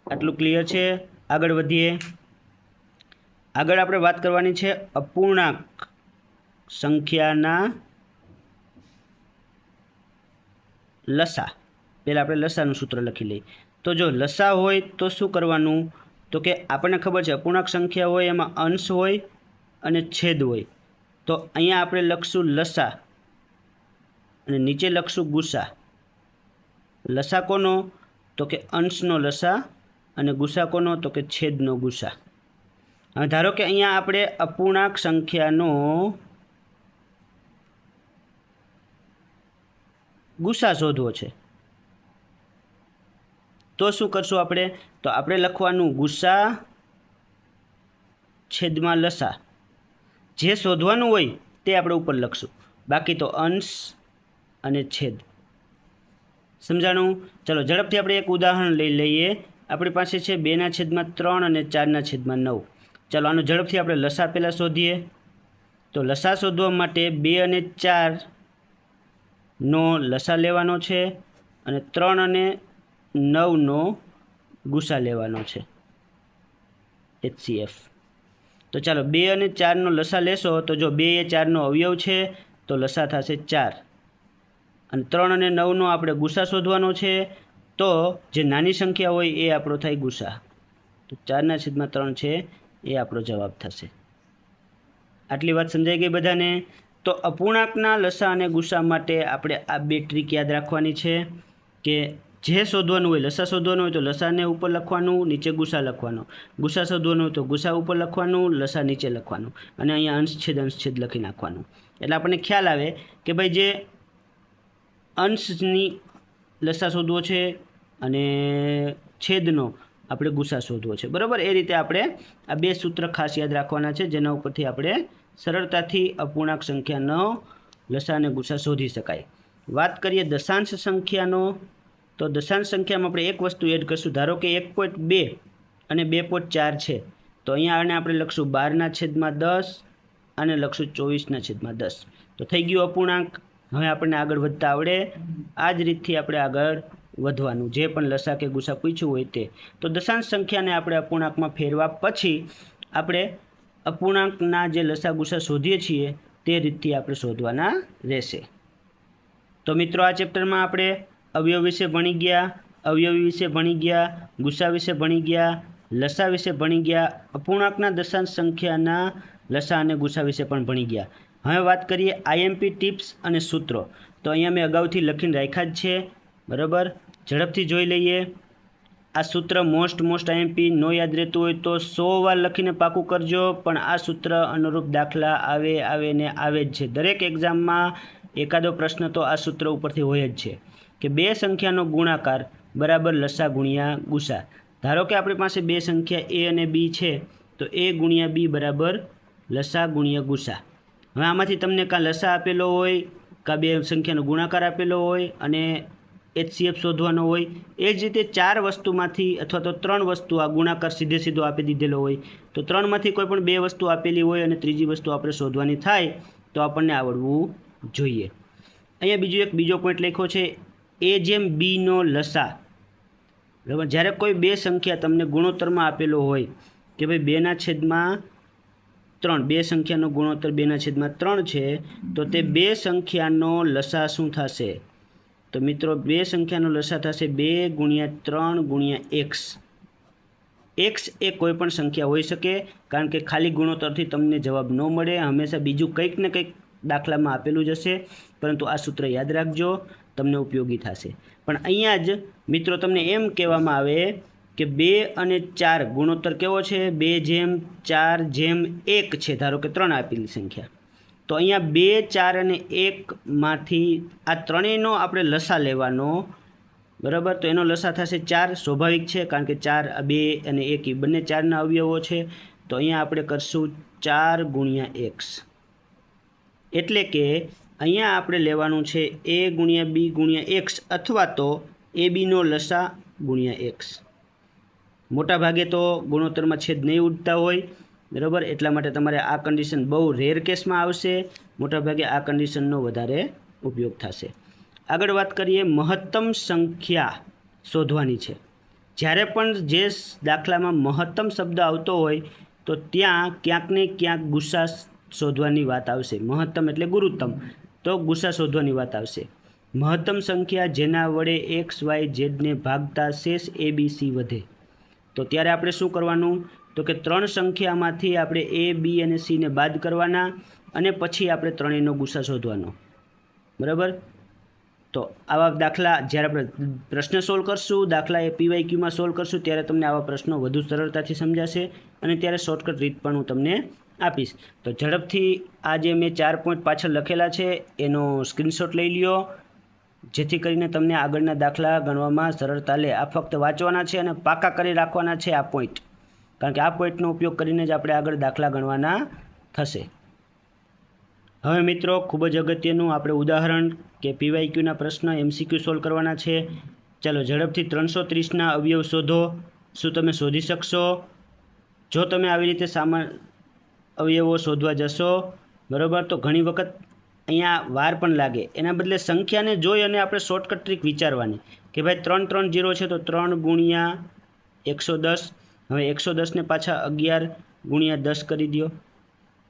આટલું ક્લિયર છે? આગળ વધીએ. આગળ આપણે વાત કરવાની છે અપૂર્ણાંક સંખ્યાના લસા. પહેલાં આપણે લસાનું સૂત્ર લખી લઈએ. તો જો લસા હોય તો શું કરવાનું? તો કે આપણને ખબર છે અપૂર્ણાંક સંખ્યા હોય એમાં અંશ હોય અને છેદ હોય. તો અહીંયા આપણે લખશું લસા અને નીચે લખશું ગુસા. લસા કોનો? તો કે અંશનો લસા અને ગુસા કોનો? તો કે છેદનો ગુસા. હવે ધારો કે અહીંયા આપણે અપૂર્ણાંક સંખ્યાનો ગુસા શોધવો છે. તો શું કરશું આપણે? તો આપણે લખવાનું ગુસા છેદમાં લસા. જે શોધવાનું હોય તે આપણે ઉપર લખશું, બાકી તો અંશ અને છેદ. સમજાણું? ચલો ઝડપથી આપણે એક ઉદાહરણ લઈ લઈએ. આપણી પાસે છે 2/3 અને 4/9. ચાલો આનો ઝડપથી આપણે લસા પહેલાં શોધીએ. તો લસા શોધવા માટે 2 અને 4નો લસા લેવાનો છે અને 3 અને 9નો ગુસા લેવાનો છે, HCF. તો ચાલો 2 અને 4નો લસા લેશો તો જો 2 એ 4નો અવયવ છે તો લસા થશે 4 અને 3 અને 9નો આપણે ગુસા શોધવાનો છે. તો જે નાની સંખ્યા હોય એ આપણો થાય ગુસા. તો 4/3 છે એ આપણો જવાબ થશે. આટલી વાત સમજાઈ ગઈ બધાને? તો અપૂર્ણાંકના લસા અને ગુસા માટે આપણે આ 2 ટ્રીક યાદ રાખવાની છે કે જે શોધવાનું હોય, લસા શોધવાનું હોય તો લસાને ઉપર લખવાનું, નીચે ગુસા લખવાનો. ગુસા શોધવાનું હોય તો ગુસા ઉપર લખવાનું, લસા નીચે લખવાનું અને અહીંયા અંશછેદ લખી નાખવાનું. એટલે આપણને ખ્યાલ આવે કે ભાઈ જે અંશની લસા શોધવો છે અને છેદનો આપણે ગુસા શોધવો છે. બરાબર? એ રીતે આપણે આ 2 સૂત્ર ખાસ યાદ રાખવાના છે જેના ઉપરથી આપણે સરળતાથી અપૂર્ણાંક સંખ્યાનો લસા અને ગુસા શોધી શકાય. વાત કરીએ દશાંશ સંખ્યાનો. તો દશાંશ સંખ્યામાં આપણે એક વસ્તુ એડ કરશું. ધારો કે 1.2 અને 2.4 છે તો અહીંયા આને આપણે લખશું 12/10 અને લખશું 24/10. તો થઈ ગયું અપૂર્ણાંક. હવે આપણને આગળ વધતા આવડે. આ જ રીતથી આપણે આગળ વધવાનું, જે પણ લસા કે ગુસા પૂછ્યું હોય તે. તો દશાંશ સંખ્યાને આપણે અપૂર્ણાંકમાં ફેરવા પછી આપણે અપૂર્ણાંકના જે લસા ગુસા શોધીએ છીએ તે રીતથી આપણે શોધવાના રહેશે. તો મિત્રો આ ચેપ્ટરમાં આપણે અવયવ વિશે ભણી ગયા, અવયવી વિશે ભણી ગયા, ગુસા વિશે ભણી ગયા, લસા વિશે ભણી ગયા, અપૂર્ણાંકના દશાંશ સંખ્યાના લસા અને ગુસા વિશે પણ ભણી ગયા. હવે વાત કરીએ IMP ટિપ્સ અને સૂત્રો. તો અહીંયા મેં અગાઉથી લખીને રાખ્યા જ છે. બરાબર? ઝડપથી જોઈ લઈએ. આ સૂત્ર મોસ્ટ IMP નો યાદ રહેતું હોય તો 100 વાર લખીને પાકું કરજો, પણ આ સૂત્ર અનુરૂપ દાખલા આવે ને આવે જ છે. દરેક એક્ઝામમાં એકાદો પ્રશ્ન તો આ સૂત્ર ઉપરથી હોય જ છે કે 2 સંખ્યાનો ગુણાકાર બરાબર લસા ગુણ્યા ગુસા. ધારો કે આપણી પાસે 2 સંખ્યા A અને B છે તો A ગુણ્યા B બરાબર લસા ગુણ્યા ગુસા. હવે આમાંથી તમને કાં લસા આપેલો હોય, કાં 2 સંખ્યાનો ગુણાકાર આપેલો હોય અને HCF શોધવાનો હોય. એ જ રીતે 4 વસ્તુમાંથી અથવા તો 3 વસ્તુ આ ગુણાકાર સીધો આપી દીધેલો હોય તો 3માંથી કોઈ પણ 2 વસ્તુ આપેલી હોય અને ત્રીજી વસ્તુ આપણે શોધવાની થાય તો આપણને આવડવું જોઈએ. અહીંયા બીજો પોઈન્ટ લખ્યો છે A/Bનો લસા. બરાબર? જ્યારે કોઈ 2 સંખ્યા તમને ગુણોત્તરમાં આપેલો હોય કે ભાઈ 2/3, 2 સંખ્યાનો ગુણોત્તર 2/3 છે તો તે 2 સંખ્યાનો લસા શું થશે? તો મિત્રો 2 સંખ્યાનો લસા થશે 2 × 3 × x. x એ કોઈ પણ સંખ્યા હોઈ શકે, કારણ કે ખાલી ગુણોત્તરથી તમને જવાબ ન મળે. હંમેશા બીજું કંઈક ને કંઈક દાખલામાં આપેલું જ હશે, પરંતુ આ સૂત્ર યાદ રાખજો, તમને ઉપયોગી થશે. પણ અહીંયા જ મિત્રો તમને એમ કહેવામાં આવે કે 2 અને 4 ગુણોત્તર કેવો છે? 2/4/1 છે. ધારો કે 3 આપેલી સંખ્યા, તો અહીંયા 2, 4 અને 1માંથી આ ત્રણેયનો આપણે લસા લેવાનો. બરાબર? તો એનો લસા થશે 4. સ્વાભાવિક છે, કારણ કે 4, 2 અને 1 એ બંને 4ના અવયવો છે. તો અહીંયા આપણે કરશું 4 × x. એટલે કે અહીંયા આપણે લેવાનું છે એ ગુણ્યા બી ગુણ્યા એક્સ અથવા તો એ બીનો લસા ગુણ્યા એક્સ. મોટા ભાગે તો ગુણોત્તરમાં છેદ નહીં ઉડતા હોય, બરાબર, એટલા માટે તમારે આ કન્ડિશન બહુ રેર કેસમાં આવશે. મોટાભાગે આ કન્ડિશનનો વધારે ઉપયોગ થશે. આગળ વાત કરીએ, મહત્તમ સંખ્યા શોધવાની છે. જ્યારે પણ જે દાખલામાં મહત્તમ શબ્દ આવતો હોય તો ત્યાં ક્યાંક ને ક્યાંક ગુસ્સા શોધવાની વાત આવશે. મહત્તમ એટલે ગુરુત્તમ, તો ગુસ્સા શોધવાની વાત આવશે. મહત્તમ સંખ્યા જેના વડે એક્સ વાય ઝેડને ભાગતા શેષ એ બી સી વધે. તો ત્યારે આપણે શું કરવાનું, તો કે ત્રણ સંખ્યામાંથી આપણે એ બી અને સીને બાદ કરવાના અને પછી આપણે ત્રણેયનો ગુસ્સા શોધવાનો, બરાબર. તો આવા દાખલા જ્યારે આપણે પ્રશ્ન સોલ્વ કરશું, દાખલા એ PYQમાં સોલ્વ કરશું, ત્યારે તમને આવા પ્રશ્નો વધુ સરળતાથી સમજાશે અને ત્યારે શોર્ટકટ રીત પણ હું તમને આપીશ. તો ઝડપથી આ જે મેં 4 પોઈન્ટ પાછળ લખેલા છે એનો સ્ક્રીનશોટ લઈ લ્યો, જેથી કરીને તમને આગળના દાખલા ગણવામાં સરળતા લે. આ ફક્ત વાંચવાના છે અને પાકા કરી રાખવાના છે આ પોઈન્ટ, કારણ કે આ પોઈન્ટનો ઉપયોગ કરીને જ આપણે આગળ દાખલા ગણવાના થશે. હવે મિત્રો ખૂબ જ અગત્યનું આપણે ઉદાહરણ કે PYQના પ્રશ્ન MCQ સોલ્વ કરવાના છે. ચાલો ઝડપથી 330ના અવયવ શોધો. શું તમે શોધી શકશો? જો તમે આવી રીતે અવયવો શોધવા જશો, બરાબર, તો ઘણી વખત અહીંયા વાર પણ લાગે. એના બદલે સંખ્યાને જોઈ અને આપણે શોર્ટકટ ટ્રીક વિચારવાની કે ભાઈ 3 3 0 છે તો 3 ગુણ્યા 110. હવે 110ને પાછા 11 ગુણ્યા 10 કરી દો,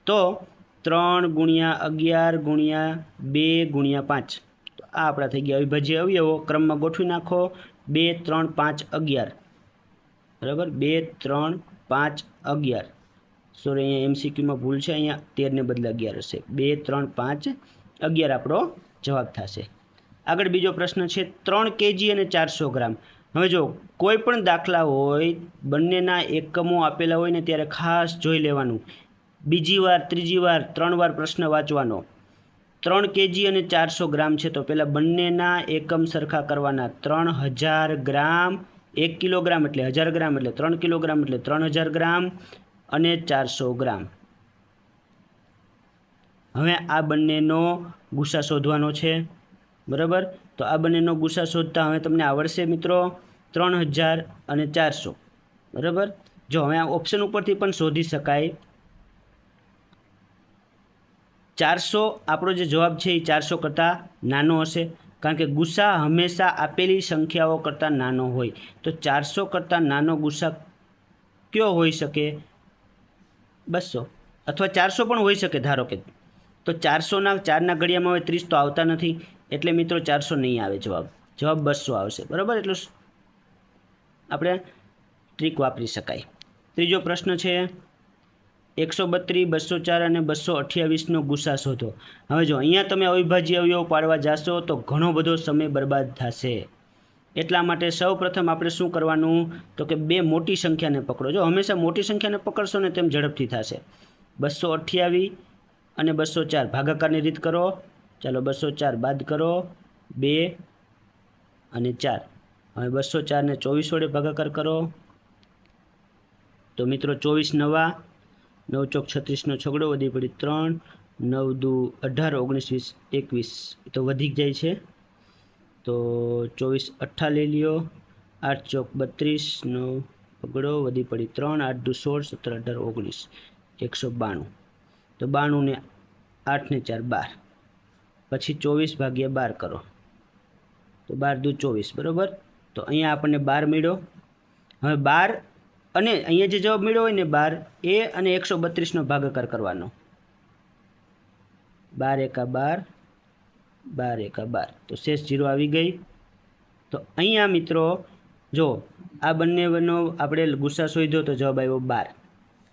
તો 3 ગુણ્યા 11 ગુણ્યા 2 ગુણ્યા 5. તો આ આપણા થઈ ગયા અવિભાજ્ય અવયવો. ક્રમમાં ગોઠવી નાખો, 2 3 5 11, બરાબર, 2 3 5 11. સોરી, અહીંયા MCQમાં ભૂલ છે, અહીંયા 13 ને બદલે 11 હશે. 2 3 5 11 આપણો જવાબ થશે. આગળ બીજો પ્રશ્ન છે 3 kg અને 400 ગ્રામ. હવે જો કોઈ પણ દાખલા હોય, બંનેના એકમો આપેલા હોય ને ત્યારે ખાસ જોઈ લેવાનું. બીજી વાર, ત્રીજી વાર, 3 વાર પ્રશ્ન વાંચવાનો. 3 kg અને 400 ગ્રામ છે તો પહેલાં બંનેના એકમ સરખા કરવાના. 3000 ગ્રામ, 1 કિલોગ્રામ એટલે 1000 ગ્રામ, એટલે 3 કિલોગ્રામ એટલે 3000 ગ્રામ અને 400 ગ્રામ. હવે આ બંનેનો ગુસ્સા શોધવાનો છે, બરાબર. તો આ બંનેનો ગુસ્સા શોધતા હવે તમને આવડશે મિત્રો, 3000 અને 400, બરાબર. જો હવે આ ઓપ્શન ઉપરથી પણ શોધી શકાય. 400 આપણો જે જવાબ છે એ 400 કરતાં નાનો હશે, કારણ કે ગુસ્સા હંમેશા આપેલી સંખ્યાઓ કરતાં નાનો હોય. તો 400 કરતાં નાનો ગુસ્સા કયો હોઈ શકે? 200 અથવા 400 પણ હોઈ શકે ધારો કે. તો 400ના 4ના ઘડિયામાં હવે 30 તો આવતા નથી, એટલે મિત્રો 400 નહીં આવે જવાબ 200 આવશે, બરાબર. એટલે આપણે ટ્રીક વાપરી શકાય. ત્રીજો પ્રશ્ન છે 132, 204 અને 228નો ગુસ્સા શોધો. હવે જો અહીંયા તમે અવિભાજ્ય અવયવ પાડવા જાશો તો ઘણો બધો સમય બરબાદ થશે. એટલા માટે સૌ પ્રથમ આપણે શું કરવાનું, તો કે બે મોટી સંખ્યાને પકડો. જો હંમેશા મોટી સંખ્યાને પકડશો ને તેમ ઝડપથી થશે. 228 અને 204 ભાગાકારની રીત કરો. ચાલો 204 બાદ કરો, 2 અને 4. હવે 204 ને 24 વડે ભાગાકાર કરો તો મિત્રો 24 નવા, 9 ચોક 36નો છગડો વધી પડી 3, 9 દુ 18, 19 20 21, તો વધી જાય છે. તો 24 8 લઈ લ્યો, 8 ચોક 32, 9 છગડો વધી પડી 3, 8 દુ 16, 17 18 19, 192. તો 92 ને 8 ને 4 12, પછી 24 ભાગ્યા 12 કરો તો 12 દુ 24, બરાબર. તો અહીંયા આપણને 12 મળ્યો. હવે 12 અને અહીંયા જે જવાબ મળ્યો હોય ને 12 એ અને 132નો ભાગાકાર કરવાનો. 12 એકા 12, 12 એકા 12, તો શેષ 0 આવી ગઈ. તો અહીંયા મિત્રો જો આ બંનેનો આપણે ગુસ્સા શોધ્યો તો જવાબ આવ્યો 12.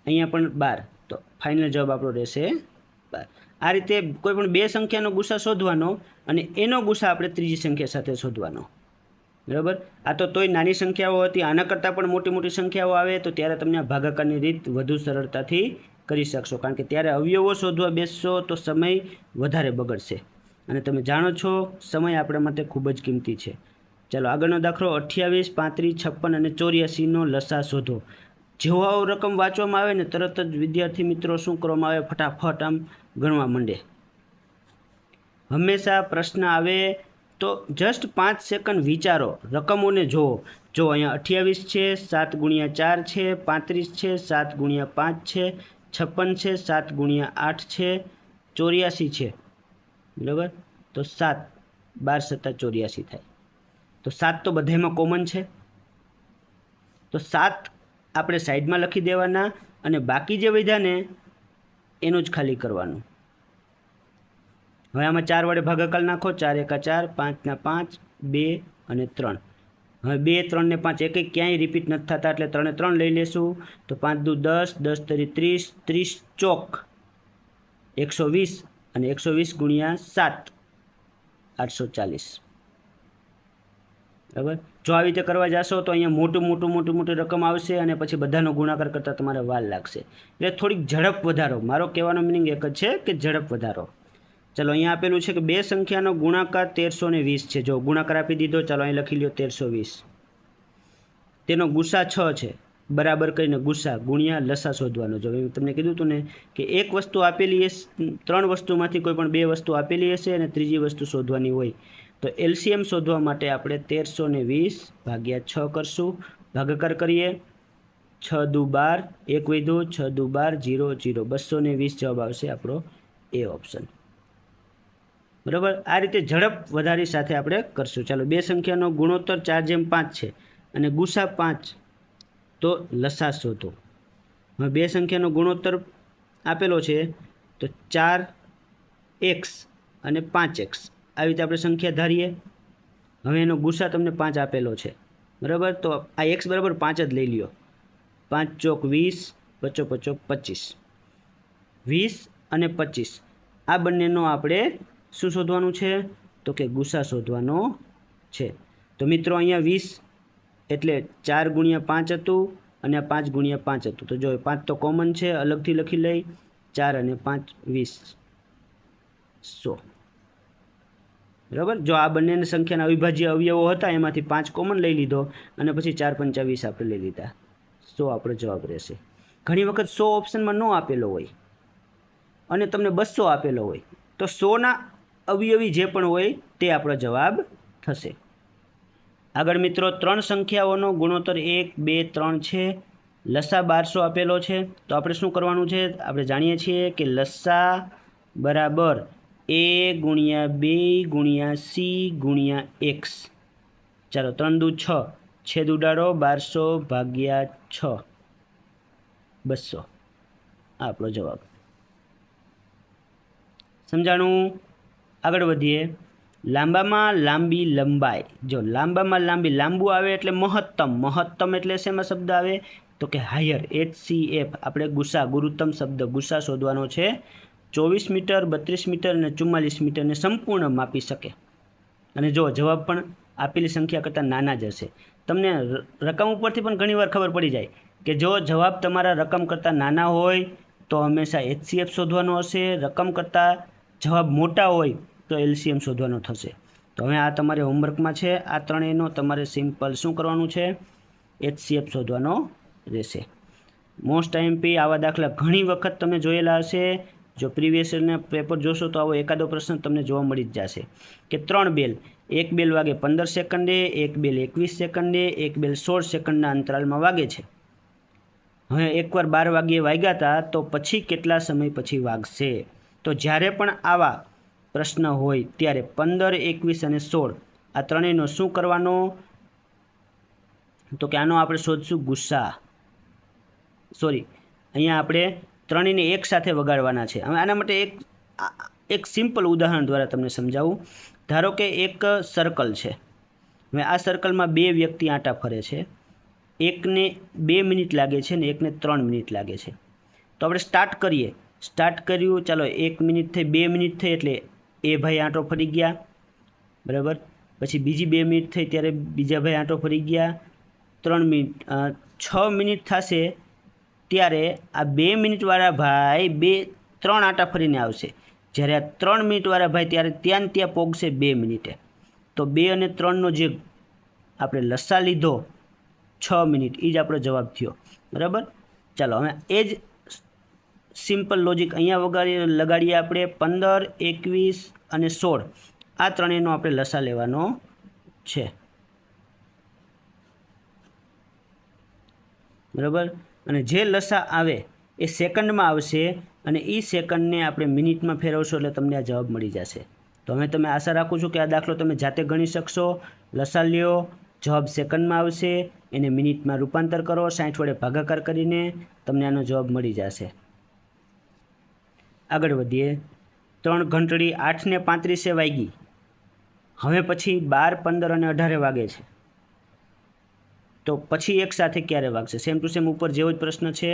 અહીંયા પણ 12, તો ફાઇનલ જવાબ આપણો રહેશે 12. આ રીતે કોઈ પણ બે સંખ્યાનો ગુસ્સા શોધવાનો અને એનો ગુસ્સા આપણે ત્રીજી સંખ્યા સાથે શોધવાનો, બરાબર. આ તો તોય નાની સંખ્યાઓ હતી, આના કરતાં પણ મોટી મોટી સંખ્યાઓ આવે તો ત્યારે તમને આ ભાગાકારની રીત વધુ સરળતાથી કરી શકશો, કારણ કે ત્યારે અવયવો શોધવા બેસશો તો સમય વધારે બગડશે અને તમે જાણો છો સમય આપણા માટે ખૂબ જ કિંમતી છે. ચાલો આગળનો દાખલો 28, 35, 56 અને 84નો લસા શોધો. જેવો રકમ વાંચવામાં આવે ને તરત જ વિદ્યાર્થી મિત્રો શું કરવામાં આવે, ફટાફટ આમ ગણવા માંડે. હંમેશા પ્રશ્ન આવે તો જસ્ટ 5 સેકન્ડ વિચારો, રકમોને જુઓ. જો અહીંયા 28 છે, 7 ગુણ્યા 4 છે, 35 છે, 7 ગુણ્યા 5 છે, 56 છે, 7 ગુણ્યા 8 છે, 84 છે, બરાબર. તો 7 12 સત્તા 84 થાય. તો 7 તો બધામાં કોમન છે, તો 7 આપણે સાઈડમાં લખી દેવાના અને બાકી જે વધ્યા ને એનું જ ખાલી કરવાનું. હવે આમાં 4 વડે ભાગાકાર નાખો. 4 એકા 4, 5 ના 5, 2 અને 3. હવે 2, 3 ને 5 એક ક્યાંય રિપીટ નથી થતા એટલે 3 3 લઈ લેશું. તો 5 દુ 10, 10 તરી 30, 30 ચોક 120 અને 120 ગુણ્યા 7 840. બરાબર. જો આવી રીતે કરવા જશો તો અહીંયા મોટી રકમ આવશે અને પછી બધાનો ગુણાકાર કરતાં તમારે વાર લાગશે. એટલે થોડીક ઝડપ વધારો. મારો કહેવાનો મિનિંગ એક જ છે કે ઝડપ વધારો. ચાલો અહીંયા આપેલું છે કે બે સંખ્યાનો ગુણાકાર 1320 છે. જો ગુણાકાર આપી દીધો, ચાલો અહીં લખી લ્યો 1320. તેનો ગુસા 6 છે. બરાબર કરીને ગુસા ગુણ્યા લસા શોધવાનો. જો મેં તમને કીધું હતું ને કે એક વસ્તુ આપેલી હશે, 3 વસ્તુમાંથી કોઈ પણ 2 વસ્તુ આપેલી હશે અને ત્રીજી વસ્તુ શોધવાની હોય. તો એલસીએમ શોધવા માટે આપણે 1320 ભાગ્યા 6 કરશું. ભાગાકાર કરીએ. 6 દુ 12, 1 વધ્યું, 6 દુ 12, 0 0, 220 જવાબ આવશે આપણો એ ઓપ્શન. બરાબર. આ રીતે ઝડપ વધારી સાથે આપણે કરશું. ચાલો, બે સંખ્યાનો ગુણોત્તર 4:5 છે અને ગુસા 5, તો લસા શોધો. હવે બે સંખ્યાનો ગુણોત્તર આપેલો છે તો 4x અને 5x આવી રીતે આપણે સંખ્યા ધારીએ. હવે એનો ગુસા તમને 5 આપેલો છે, બરાબર. તો આ x બરાબર 5 જ લઈ લ્યો. 5 ચોક 20, 5 5 25, 20 અને 25 આ બંનેનો આપણે શું શોધવાનું છે? તો કે ગુસા શોધવાનો છે. તો મિત્રો અહીંયા 20 એટલે 4 ગુણ્યા 5 હતું અને 5 ગુણ્યા 5 હતું. તો જો 5 તો કોમન છે, અલગથી લખી લઈ. 4 અને 5 20, 100. બરાબર. જો આ બંનેની સંખ્યાના અવિભાજ્ય અવયવો હતા એમાંથી 5 કોમન લઈ લીધો અને પછી 4 5 20 આપણે લઈ લીધા. 100 આપણો જવાબ રહેશે. ઘણી વખત 100 ઓપ્શનમાં ન આપેલો હોય અને તમને 200 આપેલો હોય તો 100ના અવયવી જે પણ હોય તે આપણો જવાબ થશે. આગળ મિત્રો 3 સંખ્યાઓનો ગુણોત્તર 1 2 3 છે. લસા 1200 આપેલો છે. તો આપણે શું કરવાનું છે? આપણે જાણીએ છીએ કે લસા બરાબર a ગુણ્યા 2 ગુણ્યા c ગુણ્યા x. ચાલો, 3 દુ 6, છેદ ઉડાડો. 1200 ભાગ્યા 6, 200. આપણો જવાબ. સમજાણું? આગળ વધીએ. લાંબામાં લાંબી લંબાઈ. જો લાંબામાં લાંબી, લાંબુ આવે એટલે મહત્તમ. મહત્તમ એટલે શેમાં શબ્દ આવે? તો કે હાયર, HCF. આપણે ગુસા, ગુરુત્તમ શબ્દ ગુસા શોધવાનો છે. 24 મીટર, 32 મીટર અને 44 મીટરને સંપૂર્ણ માપી શકે. અને જો જવાબ પણ આપેલી સંખ્યા કરતાં નાના જ હશે. તમને રકમ ઉપરથી પણ ઘણીવાર ખબર પડી જાય કે જો જવાબ તમારા રકમ કરતાં નાના હોય તો હંમેશા HCF શોધવાનો હશે. રકમ કરતાં જવાબ મોટા હોય તો LCM શોધવાનો થશે. તો હવે આ તમારે હોમવર્કમાં છે. આ ત્રણેયનો તમારે સિમ્પલ શું કરવાનું છે? HCF શોધવાનો રહેશે. મોસ્ટ આઈએમપી આવા દાખલા ઘણી વખત તમે જોયેલા હશે. જો પ્રીવિયસ યરના પેપર જોશો તો આવો એકાદો પ્રશ્ન તમને જોવા મળી જ જશે કે 3 બેલ, એક બેલ વાગે 15 સેકન્ડે, એક બેલ 21 સેકન્ડે, એક બેલ 16 સેકન્ડના અંતરાલમાં વાગે છે. હવે એકવાર 12 વાગ્યે વાગ્યા હતા તો પછી કેટલા સમય પછી વાગશે? તો જ્યારે પણ આવા પ્રશ્ન હોય ત્યારે 15, 21 અને 16 આ ત્રણેયનો શું કરવાનો? તો કે આનો આપણે શોધશું ગુસા. અહીંયા આપણે ત્રણેયને એક સાથે વગાડવાના છે. હવે આના માટે એક સિમ્પલ ઉદાહરણ દ્વારા તમને સમજાવું. ધારો કે એક સર્કલ છે. હવે આ સર્કલમાં 2 વ્યક્તિ આંટા ફરે છે. એકને 2 મિનિટ લાગે છે અને એકને 3 મિનિટ લાગે છે. તો આપણે સ્ટાર્ટ કરીએ. સ્ટાર્ટ કર્યું, ચાલો 1 મિનિટ થઈ, 2 મિનિટ થઈ એટલે એ ભાઈ આંટો ફરી ગયા, બરાબર. પછી બીજી 2 મિનિટ થઈ ત્યારે બીજા ભાઈ આંટો ફરી ગયા. 3 મિનિટ, 6 મિનિટ થશે ત્યારે આ 2 મિનિટવાળા ભાઈ 3 આંટા ફરીને આવશે. જ્યારે આ 3 મિનિટવાળા ભાઈ ત્યારે ત્યાં પહોંચશે 2 મિનિટે. તો 2 અને 3નો જે આપણે લસા લીધો 6 મિનિટ, એ જ આપણો જવાબ થયો, બરાબર. ચાલો, હવે એ જ સિમ્પલ લોજિક અહીંયા લગાડીએ આપણે. 15, 21 અને 16 આ ત્રણેયનો આપણે લસા લેવાનો છે, બરાબર. અને જે લસા આવે એ સેકન્ડમાં આવશે અને એ સેકન્ડને આપણે મિનિટમાં ફેરવશો એટલે તમને આ જવાબ મળી જશે. તો હવે તમે આશા રાખું છું કે આ દાખલો તમે જાતે ગણી શકશો. લસા લ્યો, જવાબ સેકન્ડમાં આવશે, એને મિનિટમાં રૂપાંતર કરો, 60 વડે ભાગાકાર કરીને તમને આનો જવાબ મળી જશે. આગળ વધીએ. 3 ઘંટડી 8 ને 35 વાગી. હવે પછી 12, 15 અને 18 વાગે છે, તો પછી એક સાથે ક્યારે વાગશે? સેમ ટુ સેમ ઉપર જેવો જ પ્રશ્ન છે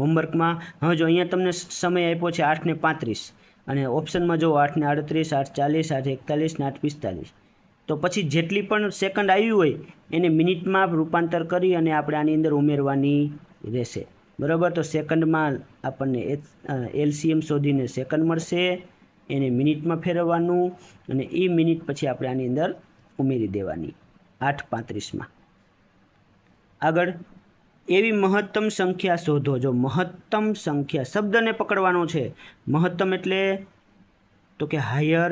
હોમવર્કમાં. હવે જો અહીંયા તમને સમય આપ્યો છે 8 ને 35 અને ઓપ્શનમાં જો 8 ને 38, 8 40, 8 41 ને 8 45, તો પછી જેટલી પણ સેકન્ડ આવી હોય એને મિનિટમાં રૂપાંતર કરી અને આપણે આની અંદર ઉમેરવાની રહેશે, બરાબર. તો સેકન્ડમાં આપણને એલસીએમ શોધીને સેકન્ડ મળશે, એને મિનિટમાં ફેરવવાનું અને એ મિનિટ પછી આપણે આની અંદર ઉમેરી દેવાની 8:35માં. આગળ, એવી મહત્તમ સંખ્યા શોધો. જો મહત્તમ સંખ્યા શબ્દને પકડવાનો છે. મહત્તમ એટલે તો કે હાયર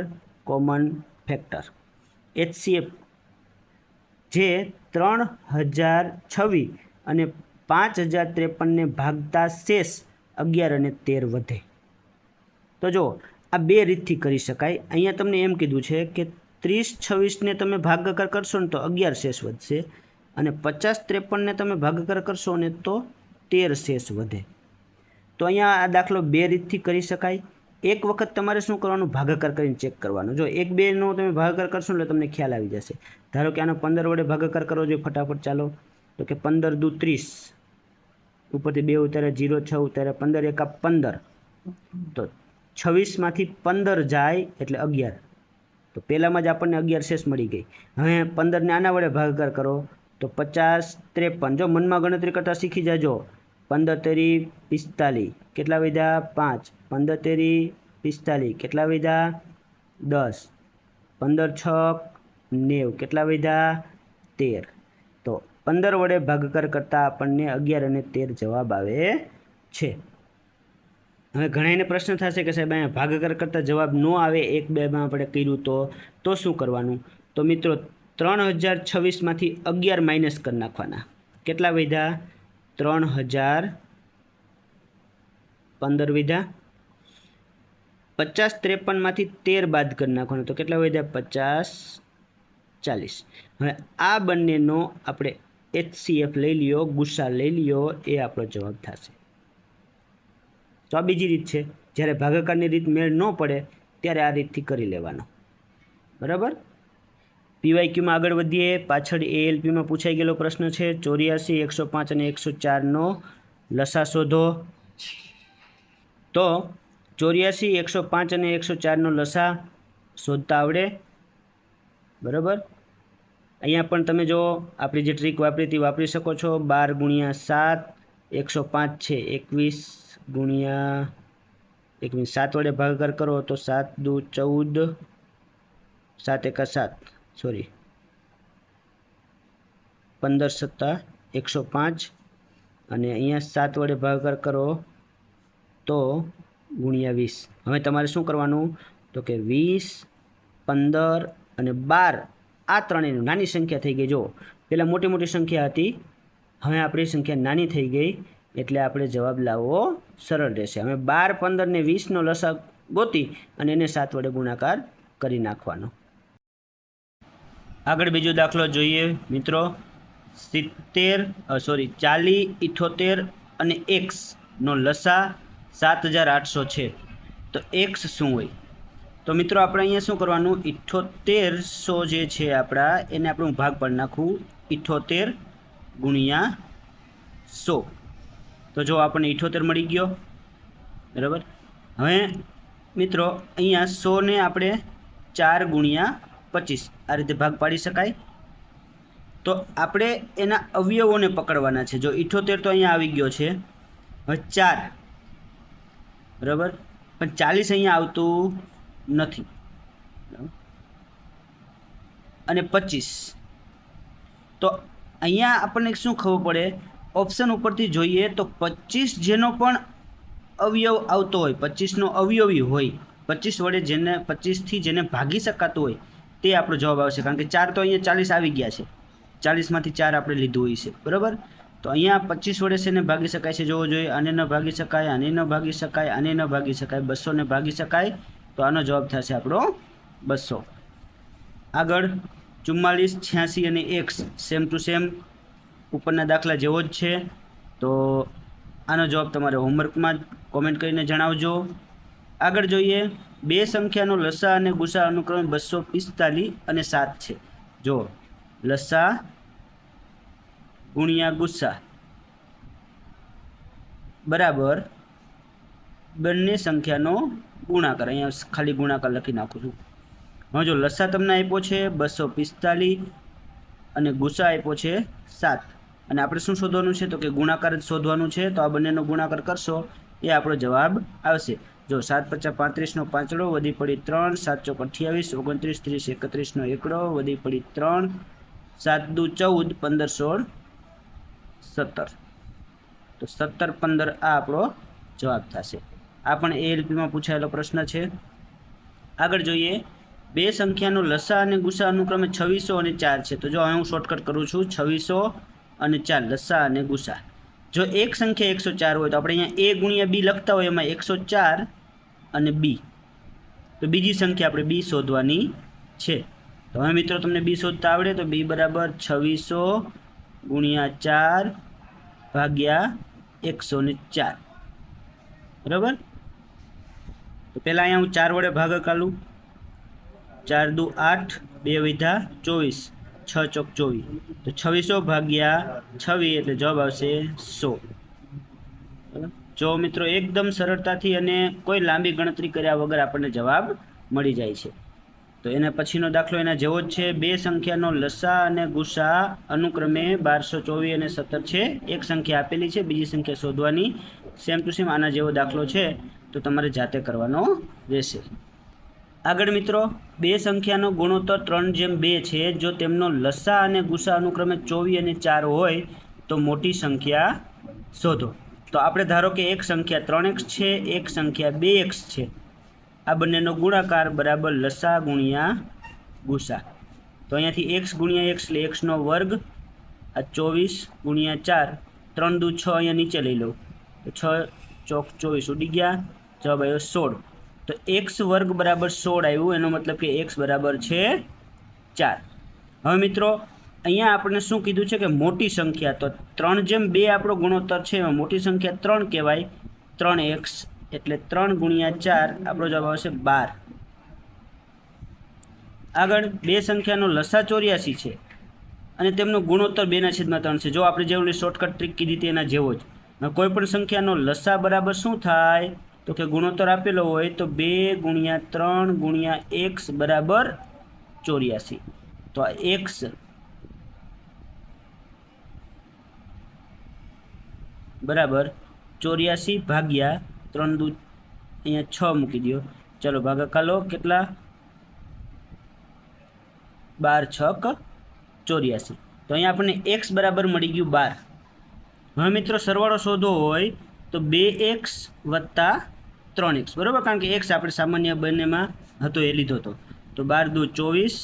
કોમન ફેક્ટર, HCF, જે 3026 અને 5053ને ભાગતા શેષ 11 અને 13 વધે. તો જો આ બે રીતથી કરી શકાય. અહીંયા તમને એમ કીધું છે કે 3026ને તમે ભાગાકાર કરશો ને તો 11 શેષ વધશે અને 5053ને તમે ભાગાકાર કરશો ને તો 13 શેષ વધે. તો અહીંયા આ દાખલો બે રીતથી કરી શકાય. એક વખત તમારે શું કરવાનું? ભાગાકાર કરીને ચેક કરવાનું. જો 1, 2નો તમે ભાગાકાર કરશો એટલે તમને ખ્યાલ આવી જશે. ધારો કે આનો 15 વડે ભાગાકાર કરવો જોઈએ ફટાફટ. ચાલો, તો કે 15 દુ 30, ઉપરથી 2 ઉતારે 0, 6 ઉતારે 15, એકા 15, તો 26માંથી 15 જાય એટલે 11. તો પહેલામાં જ આપણને 11 શેષ મળી ગઈ. હવે 15ને આના વડે ભાગાકાર કરો તો 50, 53. જો મનમાં ગણતરી કરતાં શીખી જાજો. 15 તેરી 45, કેટલા વધ્યા? 5. 15 તેરી 45, કેટલા વધ્યા? 10. 15 6 90, કેટલા વધ્યા? 13. તો 15 વડે ભાગાકાર કરતાં આપણને 11 અને 13 જવાબ આવે છે. હવે ઘણાને પ્રશ્ન થશે કે સાહેબ અહીંયા ભાગાકાર કરતાં જવાબ ન આવે, 1, 2માં આપણે કર્યું તો શું કરવાનું? તો મિત્રો 3026માંથી 11 માઇનસ કરી નાખવાના. કેટલા વધ્યા? 3015 વધ્યા. 5053માંથી 13 બાદ કરી નાખવાનો, તો કેટલા વધ્યા? 5040. હવે આ બંનેનો આપણે HCF લઈ લ્યો, ગુસ્સા લઈ લ્યો, એ આપણો જવાબ થશે. તો આ બીજી રીત છે. જ્યારે ભાગાકારની રીત મેળ ન પડે ત્યારે આ રીતથી કરી લેવાનો, બરાબર. PYQમાં આગળ વધીએ. પાછળ ALPમાં પૂછાઈ ગયેલો પ્રશ્ન છે. 84, 105 અને 104નો લસા શોધો. તો 84, 105 અને 104નો લસા શોધતા આવડે, બરાબર. અહીંયા પણ તમે જો આપણી જે ટ્રીક વાપરી હતી વાપરી શકો છો. 12 × 7, 105 છે, 21 × 7 વડે ભાગાકાર કરો તો 7 દુ 14, 7 એકા 7, સોરી 15 સત્તા 105 અને અહીંયા 7 વડે ભાગાકાર કરો તો ×20. હવે તમારે શું કરવાનું? તો કે 20, 15 અને 12 આ ત્રણેયની નાની સંખ્યા થઈ ગઈ. જો પહેલાં મોટી મોટી સંખ્યા હતી, હવે આપણી સંખ્યા નાની થઈ ગઈ એટલે આપણે જવાબ લાવવો સરળ રહેશે. હવે 12, 15 ને 20નો લસા ગોતી અને એને 7 વડે ગુણાકાર કરી નાખવાનો. આગળ બીજો દાખલો જોઈએ મિત્રો. 40, 78 અને x નો લસા 7800 છે, તો x શું હોય? તો મિત્રો આપણે અહીંયા શું કરવાનું? 7800 જે છે આપણા, એને આપણે ભાગ પાડી નાખવું 78 × 100. તો જો આપણને 78 મળી ગયો, બરાબર. હવે મિત્રો અહીંયા 100ને આપણે 4 × 25 આ રીતે ભાગ પાડી શકાય. તો આપણે એના અવયવોને પકડવાના છે. જો 78 તો અહીંયા આવી ગયો છે, હવે 4, બરાબર, પણ 40 અહીંયા આવતું નથી, અને 25. તો અહીંયા આપણને શું ખબર પડે? ઓપ્શન ઉપરથી જોઈએ તો 25 જેનો પણ અવયવ આવતો હોય, 25નો અવયવી હોય, 25 વડે જેને 25થી જેને ભાગી શકાતું હોય તે આપણો જવાબ આવશે, કારણ કે 4 તો અહીંયા 40 આવી ગયા છે, 40માંથી 4 આપણે લીધું હોય છે, બરાબર. તો અહીંયા 25 વડે છે ને ભાગી શકાય છે, જોવો જોઈએ. આને ન ભાગી શકાય, આને ન ભાગી શકાય, આને ન ભાગી શકાય, 200 ને ભાગી શકાય, તો આનો જવાબ થશે આપણો 200. આગળ 44, 86 અને x સેમ ટુ સેમ ઉપરના દાખલા જેવો જ છે, તો આનો જવાબ તમારે હોમવર્કમાં કોમેન્ટ કરીને જણાવજો. આગળ જોઈએ, બે સંખ્યાનો લસા અને ગુસા અનુક્રમે 245 અને 7 છે. જો લસા ગુણ્યા ગુસા બરાબર બંને સંખ્યાનો ગુણાકાર. અહીંયા ખાલી ગુણાકાર લખી નાખું છું. હવે જો લસા તમને આપ્યો છે 245 અને ગુસા આપ્યો છે 7, અને આપણે શું શોધવાનું છે? તો કે ગુણાકાર જ શોધવાનું છે. તો આ બંનેનો ગુણાકાર કરશો એ આપણો જવાબ આવશે. જો 7 × 5 = 35નો પાંચડો, વધી પડી 3, 7 × 28, 29, 30, 31નો એકડો, વધી પડી 3, 7 × 2 = 14, 15, 16, 17. તો 17, 15 આ આપણો જવાબ થશે. આ પણ ALPમાં પૂછાયેલો પ્રશ્ન છે. આગળ જોઈએ, બે સંખ્યાનો લસા અને ગુસા અનુક્રમે 2600 અને 4 છે. તો જો હવે હું શોર્ટકટ કરું છું, 2600 અને 4 લસા અને ગુસા. જો એક સંખ્યા 104 હોય તો આપણે અહીંયા a ગુણ્યા b લખતા હોય, એમાં 104 અને b, તો બીજી સંખ્યા આપણે b શોધવાની છે. તો હવે મિત્રો તમને b શોધતા આવડે તો b બરાબર 2600 ગુણ્યા 4 ભાગ્યા 104, બરાબર. તો પહેલાં અહીંયા હું 4 વડે ભાગાકાર લઉં. 4 દુ 8, 2 વધ્યા 24, 6 ચોક 24, તો 2600 ભાગ્યા 26 એટલે જવાબ આવશે 100. જો મિત્રો એકદમ સરળતાથી અને કોઈ લાંબી ગણતરી કર્યા વગર આપણને જવાબ મળી જાય છે. તો એના પછીનો દાખલો એના જેવો જ છે. બે સંખ્યાનો લસા અને ગુસા અનુક્રમે 1224 અને 17 છે. એક સંખ્યા આપેલી છે, બીજી સંખ્યા શોધવાની. સેમ ટુ સેમ આના જેવો દાખલો છે, તો તમારે જાતે કરવાનો રહેશે. આગળ મિત્રો, બે સંખ્યાનો ગુણોત્તર 3:2 છે. જો તેમનો લસા અને ગુસા અનુક્રમે 24 અને 4 હોય તો મોટી સંખ્યા શોધો. તો આપણે ધારો કે એક સંખ્યા 3x છે, એક સંખ્યા 2x છે. આ બંનેનો ગુણાકાર બરાબર લસા ગુણ્યા ગુસા. તો અહીંયાથી x ગુણ્યા x એટલે x નો વર્ગ, આ 24 ગુણ્યા 4, 3 દુ 6 અહીંયા નીચે લઈ લઉં, તો 6 ચોક 24 ઉડી ગયા, જવાબ આવ્યો 16. તો x વર્ગ બરાબર 16 આવ્યું, એનો મતલબ કે x બરાબર છે 4. હવે મિત્રો અહીંયા આપણે શું કીધું છે કે મોટી સંખ્યા, તો 3:2 આપણો ગુણોત્તર છે, એમાં મોટી સંખ્યા 3 કહેવાય, 3x એટલે 3 ગુણ્યા 4 આપણો જવાબ આવશે 12. આગળ બે સંખ્યાનો લસા 84 છે અને તેમનો ગુણોત્તર 2/3 છે. જો આપણે જેવું શોર્ટકટ ટ્રીક કીધી હતી એના જેવો જ. કોઈ પણ સંખ્યાનો લસા બરાબર શું થાય? તો કે ગુણોત્તર આપેલો હોય તો 2 ગુણ્યા 3 ગુણ્યા x બરાબર 84. તો આ x બરાબર 84 ભાગ્યા 3 દુ અહીંયા 6 મૂકી દો, ચલો ભાગાકાર લો, કેટલા? 12 × 6 = 84. તો અહીંયા આપણને x બરાબર મળી ગયું 12. હવે મિત્રો સરવાળો શોધવો હોય તો 2x + 3x, બરાબર, કારણ કે x આપણે સામાન્ય બંનેમાં હતો એ લીધો હતો. તો 12 દુ 24,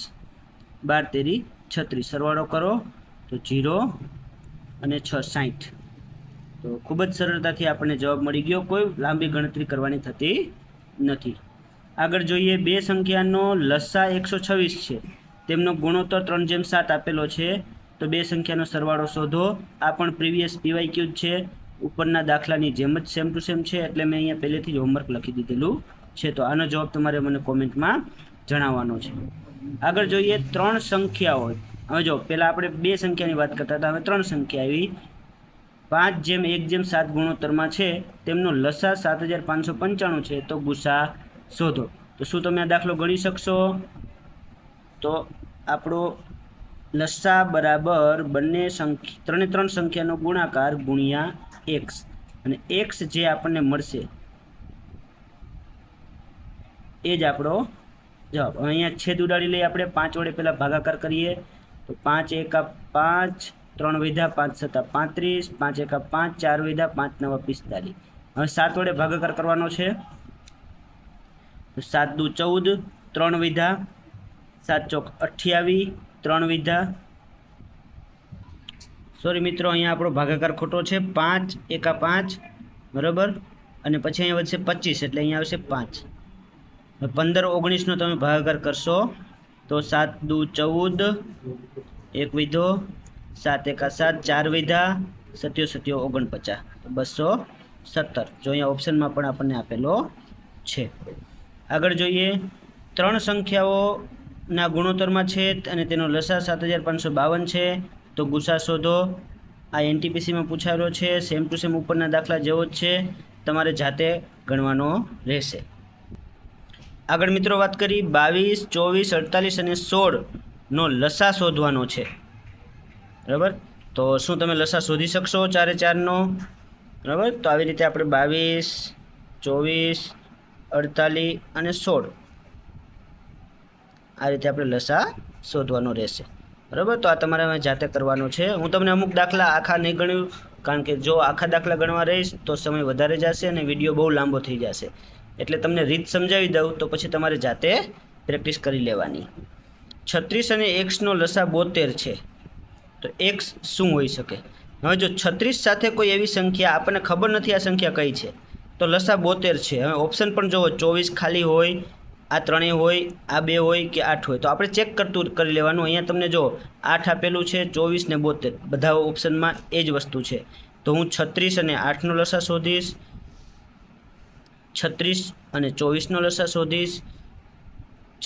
12 તેરી 36, સરવાળો કરો તો 0 અને 6 60. તો ખૂબ જ સરળતાથી આપણને જવાબ મળી ગયો, કોઈ લાંબી ગણતરી કરવાની થતી નથી. આગળ જોઈએ, બે સંખ્યાનો લસા 126 છે, તેમનો ગુણોત્તર 3:7 આપેલો છે. તો બે સંખ્યાનો સરવાળો શોધો. આ પણ પ્રીવિયસ PYQ જ છે, ઉપરના દાખલાની જેમ જ સેમ ટુ સેમ છે, એટલે મેં અહીંયા પહેલેથી જ હોમવર્ક લખી દીધેલું છે. તો આનો જવાબ તમારે મને કોમેન્ટમાં જણાવવાનો છે. આગળ જોઈએ, 3 સંખ્યાઓ. હવે જો પહેલાં આપણે બે સંખ્યાની વાત કરતા હતા, હવે 3 સંખ્યા આવી. 5:1:7 ગુણોત્તરમાં છે, તેમનો લસા 7595 છે, તો ગુસા શોધો. તો શું તમે આ દાખલો ગણી શકશો? તો આપણો લસા બરાબર બંને ત્રણે 3 સંખ્યાનો ગુણાકાર ગુણ્યા x, અને x જે આપણને મળશે એ જ આપણો જવાબ. અહીંયા છેદ ઉડાડી લઈએ આપણે, 5 વડે પહેલાં ભાગાકાર કરીએ તો 5 × 5, 3 વધ્યા, 5 × 7 35, 5 × 5, 4 વધ્યા, 5 × 9 = 45. હવે 7 વડે ભાગાકાર કરવાનો છે. 7 દુ 14, 3 વીધા, 7 ચોક 28, 3 વીધા, સોરી મિત્રો અહીંયા આપણો ભાગાકાર ખોટો છે, 5 એકા 5 બરાબર, અને પછી અહીંયા વધશે 25 એટલે અહીંયા આવશે 5. 15 19નો તમે ભાગાકાર કરશો તો 7 દુ 14, 1 વીધો, 7 એકા 7, 4 વીધા, 7 7 49, 217. જો અહીંયા ઓપ્શનમાં પણ આપણને આપેલો છે. આગળ જોઈએ, 3 સંખ્યાઓના ગુણોત્તરમાં છે અને તેનો લસા 7552 છે, તો ગુસા શોધો. આ એનટીપીસીમાં પૂછાયેલો છે, સેમ ટુ સેમ ઉપરના દાખલા જેવો જ છે, તમારે જાતે ગણવાનો રહેશે. આગળ મિત્રો વાત કરી 22, 24, 48 અને 16નો લસા શોધવાનો છે, બરાબર. તો શું તમે લસા શોધી શકશો 4 એ 4નો? બરાબર, તો આવી રીતે આપણે 22, 24, 48 અને 16 આ રીતે આપણે લસા શોધવાનો રહેશે, બરાબર. તો આ તમારે જાતે કરવાનો છે. હું તમને અમુક દાખલા આખા નહીં ગણ્યું, કારણ કે જો આખા દાખલા ગણવા રહીશ તો સમય વધારે જશે અને વિડીયો બહુ લાંબો થઈ જશે, એટલે તમને રીત સમજાવી દઉં તો પછી તમારે જાતે પ્રેક્ટિસ કરી લેવાની. 36 અને xનો લસા 72 છે, તો x શું હોઈ શકે? હવે જો 36 સાથે કોઈ એવી સંખ્યા આપણને ખબર નથી આ સંખ્યા કઈ છે, તો લસા 72 છે. હવે ઓપ્શન પણ જુઓ, 24 ખાલી હોય, આ 3 હોય, આ 2 હોય કે 8 હોય, તો આપણે ચેક કરી લેવાનું. અહીંયા તમને જો 8 આપેલું છે, 24 ને 72 બધા ઓપ્શનમાં એ જ વસ્તુ છે. તો હું 36 અને 8નો લસા શોધીશ, 36 અને 24નો લસા શોધીશ,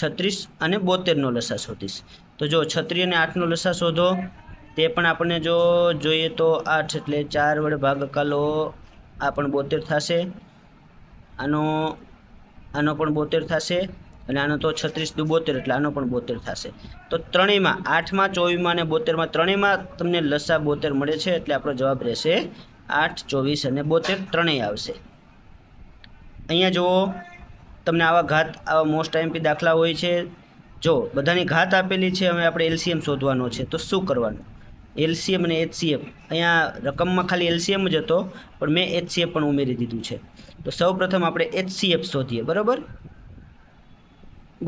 36 અને 72નો લસા શોધીશ. તો જો 36 અને 8નો લસા શોધો, તે પણ આપણને જો જોઈએ તો 8 એટલે 4 વડે ભાગાકાર લો, આ પણ 72 થશે, આનો પણ 72 થશે, અને આનો તો 36 દુ 72 એટલે આનો પણ 72 થશે. તો ત્રણેયમાં 8માં, 24માં અને 72માં ત્રણેયમાં તમને લસા 72 મળે છે, એટલે આપણો જવાબ રહેશે 8, 24 અને 72 ત્રણેય આવશે. અહીંયા જુઓ, તમને આવા મોસ્ટ આઈએમપી દાખલા હોય છે. જો બધાની ઘાત આપેલી છે, હવે આપણે એલસીએમ શોધવાનો છે, તો શું કરવાનું? એલસીએમ અને એચસીએફ, અહીંયા રકમમાં ખાલી એલસીએમ જ હતો, પણ મેં એચસીએફ પણ ઉમેરી દીધું છે. તો સૌ પ્રથમ આપણે એચસીએફ શોધીએ, બરાબર,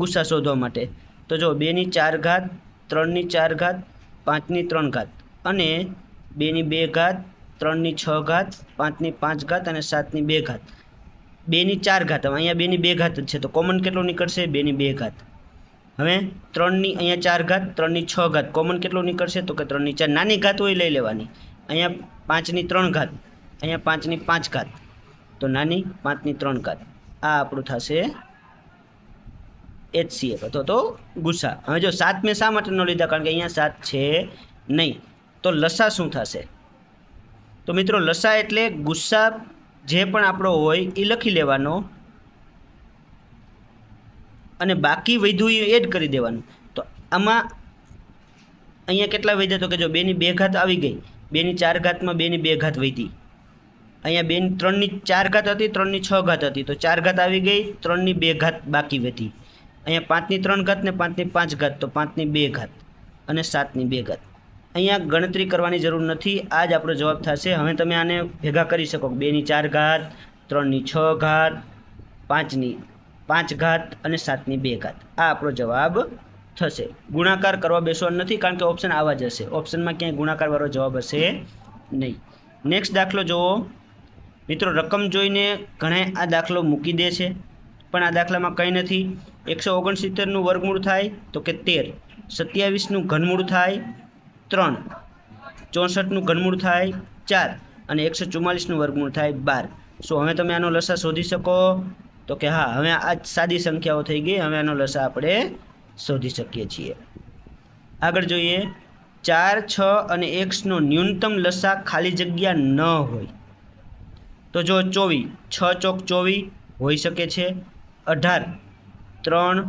ગુસા શોધવા માટે. તો જો 2ની 4 ઘાત, 3ની 4 ઘાત, 5ની 3 ઘાત અને 2ની 2 ઘાત, 3ની 6 ઘાત, 5ની 5 ઘાત અને 7ની 2 ઘાત. 2ની 4 ઘાત, હવે અહીંયા 2ની 2 ઘાત જ છે, તો કોમન કેટલો નીકળશે? 2ની 2 ઘાત. હવે 3ની અહીંયા 4 ઘાત, 3ની 6 ઘાત, કોમન કેટલો નીકળશે? તો કે 3ની 4. નાની ઘાત હોય લઈ લેવાની. અહીંયા 5ની 3 ઘાત, અહીંયા 5ની 5 ઘાત, તો નાની 5ની 3 ઘાત. આ આપણું થશે એચસીએફ અથવા તો ગુસા. હવે જો 7 મેં શા માટે ન લીધા? કારણ કે અહીંયા 7 છે નહીં. તો લસા શું થશે? તો મિત્રો લસા એટલે ગુસ્સા જે પણ આપણો હોય એ લખી લેવાનો અને બાકી વધ્યું એ એડ કરી દેવાનું. તો આમાં અહીંયા કેટલા વધ્યા? તો કે જો 2ની 2 ઘાત આવી ગઈ, 2ની 4 ઘાતમાં 2ની 2 ઘાત વધી, અહીંયા 3ની 4 ઘાત હતી, 3ની 6 ઘાત હતી, તો 4 ઘાત આવી ગઈ, 3ની 2 ઘાત બાકી વધી. અહીંયા 5ની 3 ઘાત ને 5ની 5 ઘાત, તો 5ની 2 ઘાત અને 7ની 2 ઘાત. અહીંયા ગણતરી કરવાની જરૂર નથી, આ જ આપણો જવાબ થશે. હવે તમે આને ભેગા કરી શકો, 2ની 4 ઘાત, 3ની 6 ઘાત, 5ની 5 ઘાત અને 7ની 2 ઘાત. આ આપણો જવાબ થશે. ગુણાકાર કરવા બેસવાનું નથી, કારણ કે ઓપ્શન આવા જ હશે, ઓપ્શનમાં ક્યાંય ગુણાકારવાળો જવાબ હશે નહીં. નેક્સ્ટ દાખલો જુઓ મિત્રો. રકમ જોઈને ઘણા આ દાખલો મૂકી દે છે, પણ આ દાખલામાં કંઈ નથી. 169નું વર્ગમૂળ થાય તો કે 13, 27નું ઘનમૂળ થાય 3, 64નું ઘનમૂળ થાય 4 અને 144નું વર્ગમૂળ થાય 12. શું હવે તમે આનો લસા શોધી શકો? તો કે હા, હવે આ સાદી સંખ્યાઓ થઈ ગઈ, હવે આનો લસા આપણે શોધી શકીએ છીએ. આગળ જોઈએ, 4, 6 અને xનો ન્યૂનતમ લસા ખાલી જગ્યા ન હોય. તો જો 24, 6 ચોક 24 હોઈ શકે છે, 18, 3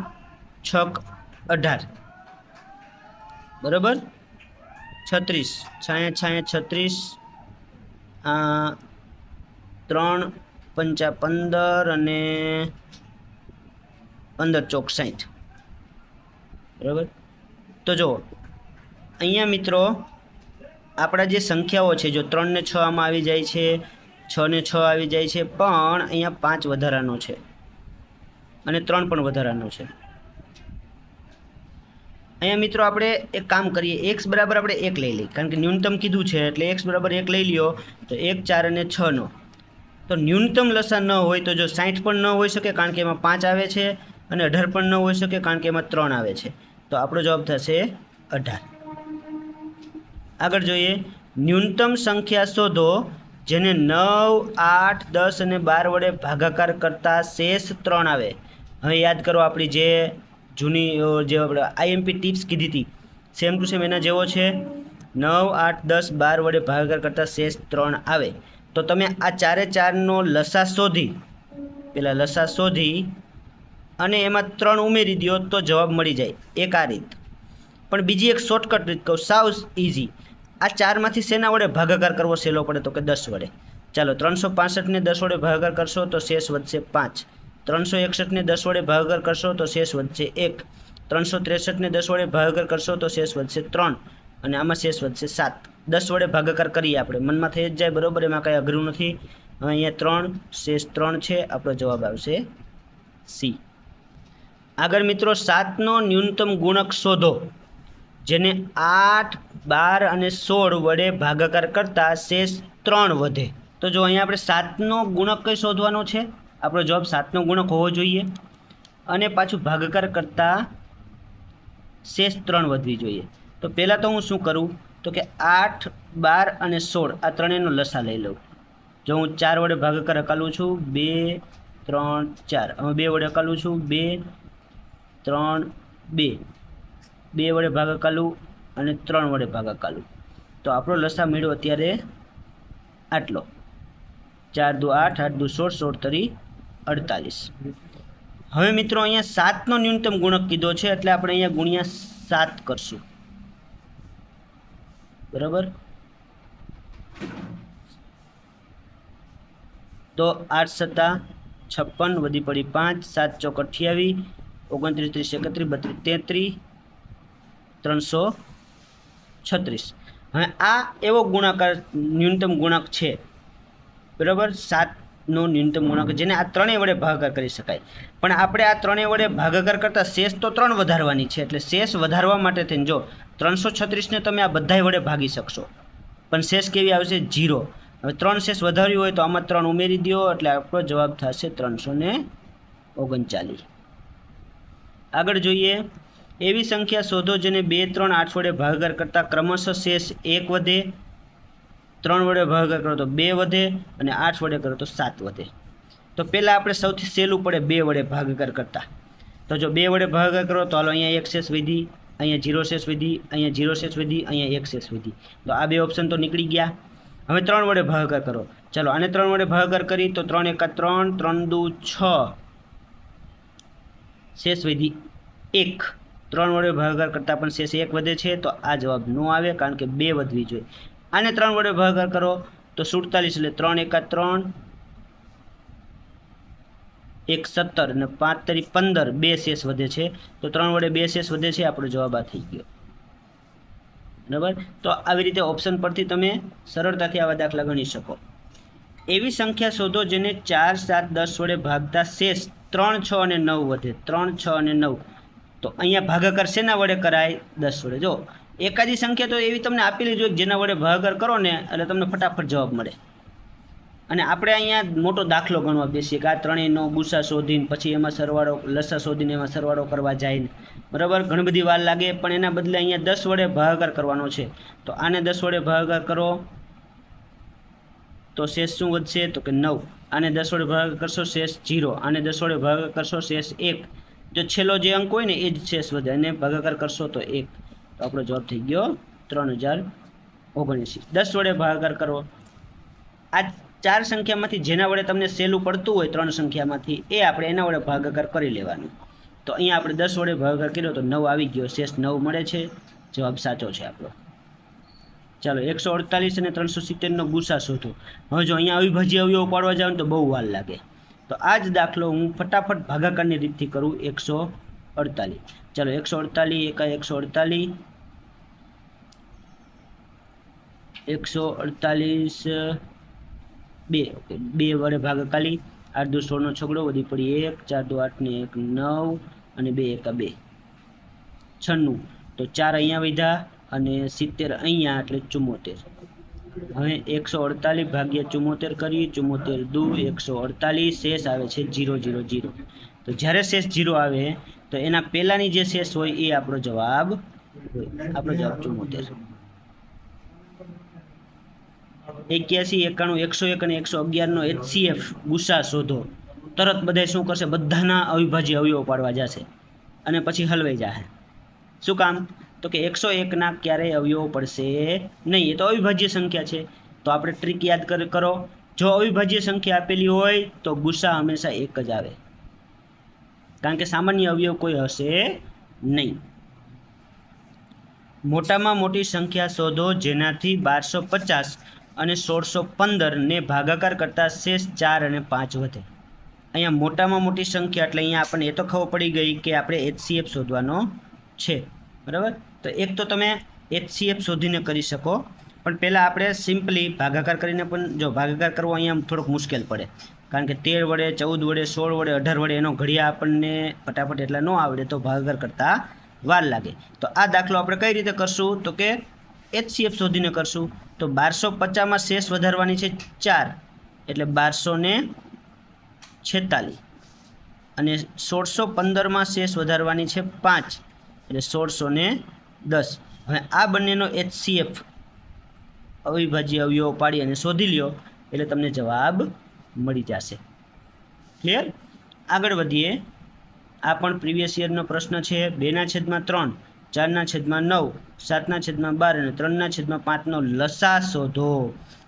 6 18, બરાબર, 36 છાયા 36, 3 5 15 અને 15 ચોક 60, બરાબર. તો જો અહીંયા મિત્રો આપણા જે સંખ્યાઓ છે, જો 3 ને 6 આમાં આવી જાય છે, 6 ને 6 આવી જાય છે, પણ અહીંયા 5 વધારાનો છે. અને 3 પણ વધારાનો છે. અહીંયા મિત્રો આપણે એક કામ કરીએ, x બરાબર આપણે 1 લઈ લઈએ, કારણ કે ન્યૂનતમ કીધું છે એટલે x બરાબર 1 લઈ લ્યો. તો 1, 4 અને 6નો તો ન્યૂનતમ લસા ન હોય તો જો 60 પણ ન હોઈ શકે, કારણ કે એમાં 5 આવે છે, અને 18 પણ ન હોઈ શકે, કારણ કે એમાં 3 આવે છે. તો આપણો જવાબ થશે 18. આગળ જોઈએ, ન્યૂનતમ સંખ્યા શોધો જેને 9, 8, 10 અને 12 વડે ભાગાકાર કરતા શેષ 3 આવે. હવે યાદ કરો આપણી જે જૂની જે આપણે આઈએમપી ટિપ્સ કીધી હતી, સેમ ટુ સેમ એના જેવો છે. 9, 8, 10, 12 વડે ભાગાકાર કરતા શેષ 3 આવે. તો તમે આ 4 4નો લસા શોધી, પેલા લસા શોધી અને એમાં 3 ઉમેરી દો તો જવાબ મળી જાય. એક આ રીત. પણ બીજી એક શોર્ટકટ રીત કહું, સાવ ઇઝી. આ 4માંથી શેના વડે ભાગાકાર કરવો સહેલો પડે? તો કે 10 વડે. ચાલો, 365ને 10 વડે ભાગાકાર કરશો તો શેષ વધશે 5. 361ને 10 વડે ભાગાકાર કરશો તો શેષ વધશે 1. 363ને 10 વડે ભાગાકાર કરશો તો શેષ વધશે 3. અને આમાં શેષ વધશે 7. 10 વડે ભાગાકાર કરીએ આપણે, મનમાં થઈ જ જાય, બરોબર, એમાં કાંઈ અઘરું નથી. અહીંયા 3, શેષ 3 છે, આપણો જવાબ આવશે સી. આગળ મિત્રો, 7નો ન્યૂનતમ ગુણક શોધો જેને 8, 12 અને 16 વડે ભાગાકાર કરતા શેષ 3 વધે. તો જો અહીંયા આપણે 7નો ગુણક કઈ શોધવાનો છે? આપણો જવાબ 7નો ગુણક હોવો જોઈએ, અને પાછું ભાગાકાર કરતા શેષ 3 વધવી જોઈએ. તો પહેલાં તો હું શું કરું, તો કે 8, 12 અને 16 આ ત્રણેયનો લસા લઈ લઉં. જો હું 4 વડે ભાગાકાર હકાલું છું, 2, 3, 4. હવે 2 વડે હકાલું છું, 2, 3, 2. 2 વડે ભાગાકાલું અને 3 વડે ભાગાકાલું. તો આપણો લસા મળ્યો અત્યારે આટલો. 4 દુ 8, 8 દુ 16, 16 તરી 48. હવે મિત્રો અહીંયા 7નો ન્યૂનતમ ગુણક કીધો છે, એટલે આપણે અહીંયા ગુણ્યા 7 કરશું. બરાબર. તો 8 સત્તા 56, વધી પડી 5, 7 ચોક 28, 29, 30, 31, 32, 33, 336. હવે આ એવો ગુણાકાર ન્યૂનતમ ગુણાંક છે, બરાબર, 7નો ન્યૂનતમ ગુણાંક જેને આ ત્રણેય વડે ભાગાકાર કરી શકાય. પણ આપણે આ ત્રણેય વડે ભાગાકાર કરતાં શેષ તો 3 વધારવાની છે, એટલે શેષ વધારવા માટે થઈને જો 336ને તમે આ બધાય વડે ભાગી શકશો, પણ શેષ કેવી આવશે? 0. હવે 3 શેષ વધાર્યું હોય તો આમાં 3 ઉમેરી દો, એટલે આપણો જવાબ થશે 339. આગળ જોઈએ, એવી સંખ્યા શોધો જેને 2, 3, 8 વડે ભાગાકાર કરતાં ક્રમશઃ શેષ 1 વધે, 3 વડે ભાગાકાર કરો તો 2 વધે, અને 8 વડે કરો તો 7 વધે. તો પહેલાં આપણે સૌથી સહેલું પડે 2 વડે ભાગાકાર કરતાં. તો જો 2 વડે ભાગાકાર કરો તો હાલો, અહીંયા 1 શેષ વધી, અહીંયા 0 શેષ વધી, અહીંયા 0 શેષ વધી, અહીંયા 1 શેષ વધી. તો આ બે ઓપ્શન તો નીકળી ગયા. હવે 3 વડે ભાગાકાર કરો. ચાલો, આને 3 વડે ભાગાકાર કરી તો 3 એકા 3, 3 દુ 6, શેષ વધી 1. 3 વડે ભાગાકાર કરતાં પણ શેષ 1 વધે છે, તો આ જવાબ ન આવે, કારણ કે 2 વધવી જોઈએ. આને 3 વડે ભાગાકાર કરો તો 47, એટલે 3 એકા 3, 1 17 અને 5 તરી 15, 2 શેષ વધે છે. તો 3 વડે 2 શેષ વધે છે, આપણો જવાબ આ થઈ ગયો. બરાબર. તો આવી રીતે ઓપ્શન પરથી તમે સરળતાથી આવા દાખલા ગણી શકો. એવી સંખ્યા શોધો જેને 4, 7, 10 વડે ભાગતા શેષ 3, 6 અને 9 વધે. 3, 6 અને 9. તો અહીંયા ભાગાકાર શેના વડે કરાય? 10 વડે. જો એકાદી સંખ્યા તો એવી તમને આપેલી જોઈએ જેના વડે ભાગાકાર કરો ને એટલે તમને ફટાફટ જવાબ મળે. અને આપણે અહીંયા મોટો દાખલો ગણવા બેસીએ કે આ ત્રણેયનો ગુસા શોધીને પછી એમાં સરવાળો, લસા શોધીને એમાં સરવાળો કરવા જાય ને, બરાબર, ઘણી બધી વાર લાગે. પણ એના બદલે અહીંયા 10 વડે ભાગાકાર કરવાનો છે. તો આને 10 વડે ભાગાકાર કરો તો શેષ શું વધશે? તો કે 9. આને 10 વડે ભાગાકાર કરશો, શેષ 0. આને 10 વડે ભાગાકાર કરશો, શેષ 1. જો છેલ્લો જે અંક હોય ને એ જ શેષ વધે, અને ભાગાકાર કરશો તો 1. તો આપણો જવાબ થઈ ગયો 3079. 10 વડે ભાગાકાર કરો. આ 4 સંખ્યામાંથી જેના વડે તમને સહેલું પડતું હોય 3 સંખ્યામાંથી, એ આપણે એના વડે ભાગાકાર કરી લેવાનું. તો અહીંયા આપણે 10 વડે ભાગાકાર કર્યો તો 9 આવી ગયો, શેષ 9 મળે છે. જવાબ સાચો છે આપણો. ચાલો, 148 અને 370નો ગુસા શોધો. હવે જો અહીંયા અવિભાજ્ય અવયવો પાડવા જાવ તો બહુ વાર લાગે. તો આ જ દાખલો હું ફટાફટ ભાગાકારની રીતથી કરું. 148. ચાલો, 148 એકા 148, 148 2. ઓકે, 2 વડે ભાગાકારી. 8 દુ 16 નો છગડો, વધી પડી 1, 4 દુ 8 ને 1 9 અને 2 એકા 2 96. તો 4 અહીંયા વધ્યા અને 70 અહીંયા એટલે 74. હવે 148 ભાગ્યા 74 કરી, 74 દુ 148, શેષ આવે છે 0 0 0. તો જ્યારે શેષ 0 આવે તો એના પહેલાની જે શેષ હોય એ આપણો જવાબ હોય. આપણો જવાબ 74. 81, 91, 101 અને 111 નો HCF ગુસા શોધો. તરત બધા શું કરશે? બધાના અવિભાજ્ય અવયવો પાડવા જશે અને પછી હલવાઈ જશે. શું કામ? તો કે 101 ના ક્યારેય અવયવો પડશે નહીં, એ તો અવિભાજ્ય સંખ્યા છે. તો આપણે ટ્રીક યાદ કરો, જો અવિભાજ્ય સંખ્યા આપેલી હોય તો ગુસા હંમેશા 1 જ આવે, કારણ કે સામાન્ય અવયવ કોઈ હશે નહીં. મોટામાં મોટી સંખ્યા શોધો જેનાથી 1250 અને 1615 ને ભાગાકાર કરતા શેષ 4 અને 5 વધે. અહીંયા મોટામાં મોટી સંખ્યા એટલે અહીંયા આપણને એ તો ખબર પડી ગઈ કે આપણે HCF શોધવાનો છે, બરાબર. તો એક તો તમે HCF શોધીને કરી શકો, પણ પહેલાં આપણે સિમ્પલી ભાગાકાર કરીને પણ, જો ભાગાકાર કરવો અહીંયા થોડોક મુશ્કેલ પડે, કારણ કે 13 વડે 14 વડે 16 વડે 18 વડે એનો ઘડિયા આપણને ફટાફટ એટલા ન આવડે, તો ભાગાકાર કરતાં વાર લાગે. તો આ દાખલો આપણે કઈ રીતે કરશું? તો કે HCF શોધીને કરશું. તો 1250માં શેષ વધારવાની છે 4 એટલે 1246, અને 1615માં શેષ વધારવાની છે 5 એટલે 1610. હવે આ બંનેનો HCF અવિભાજ્ય અવયવો પાડી અને શોધી લ્યો એટલે તમને જવાબ મળી જશે. ક્લિયર? આગળ વધીએ. આ પણ પ્રીવિયસ યરનો પ્રશ્ન છે. 2/3, 4/9, 7/12 અને 3/5નો લસા શોધો.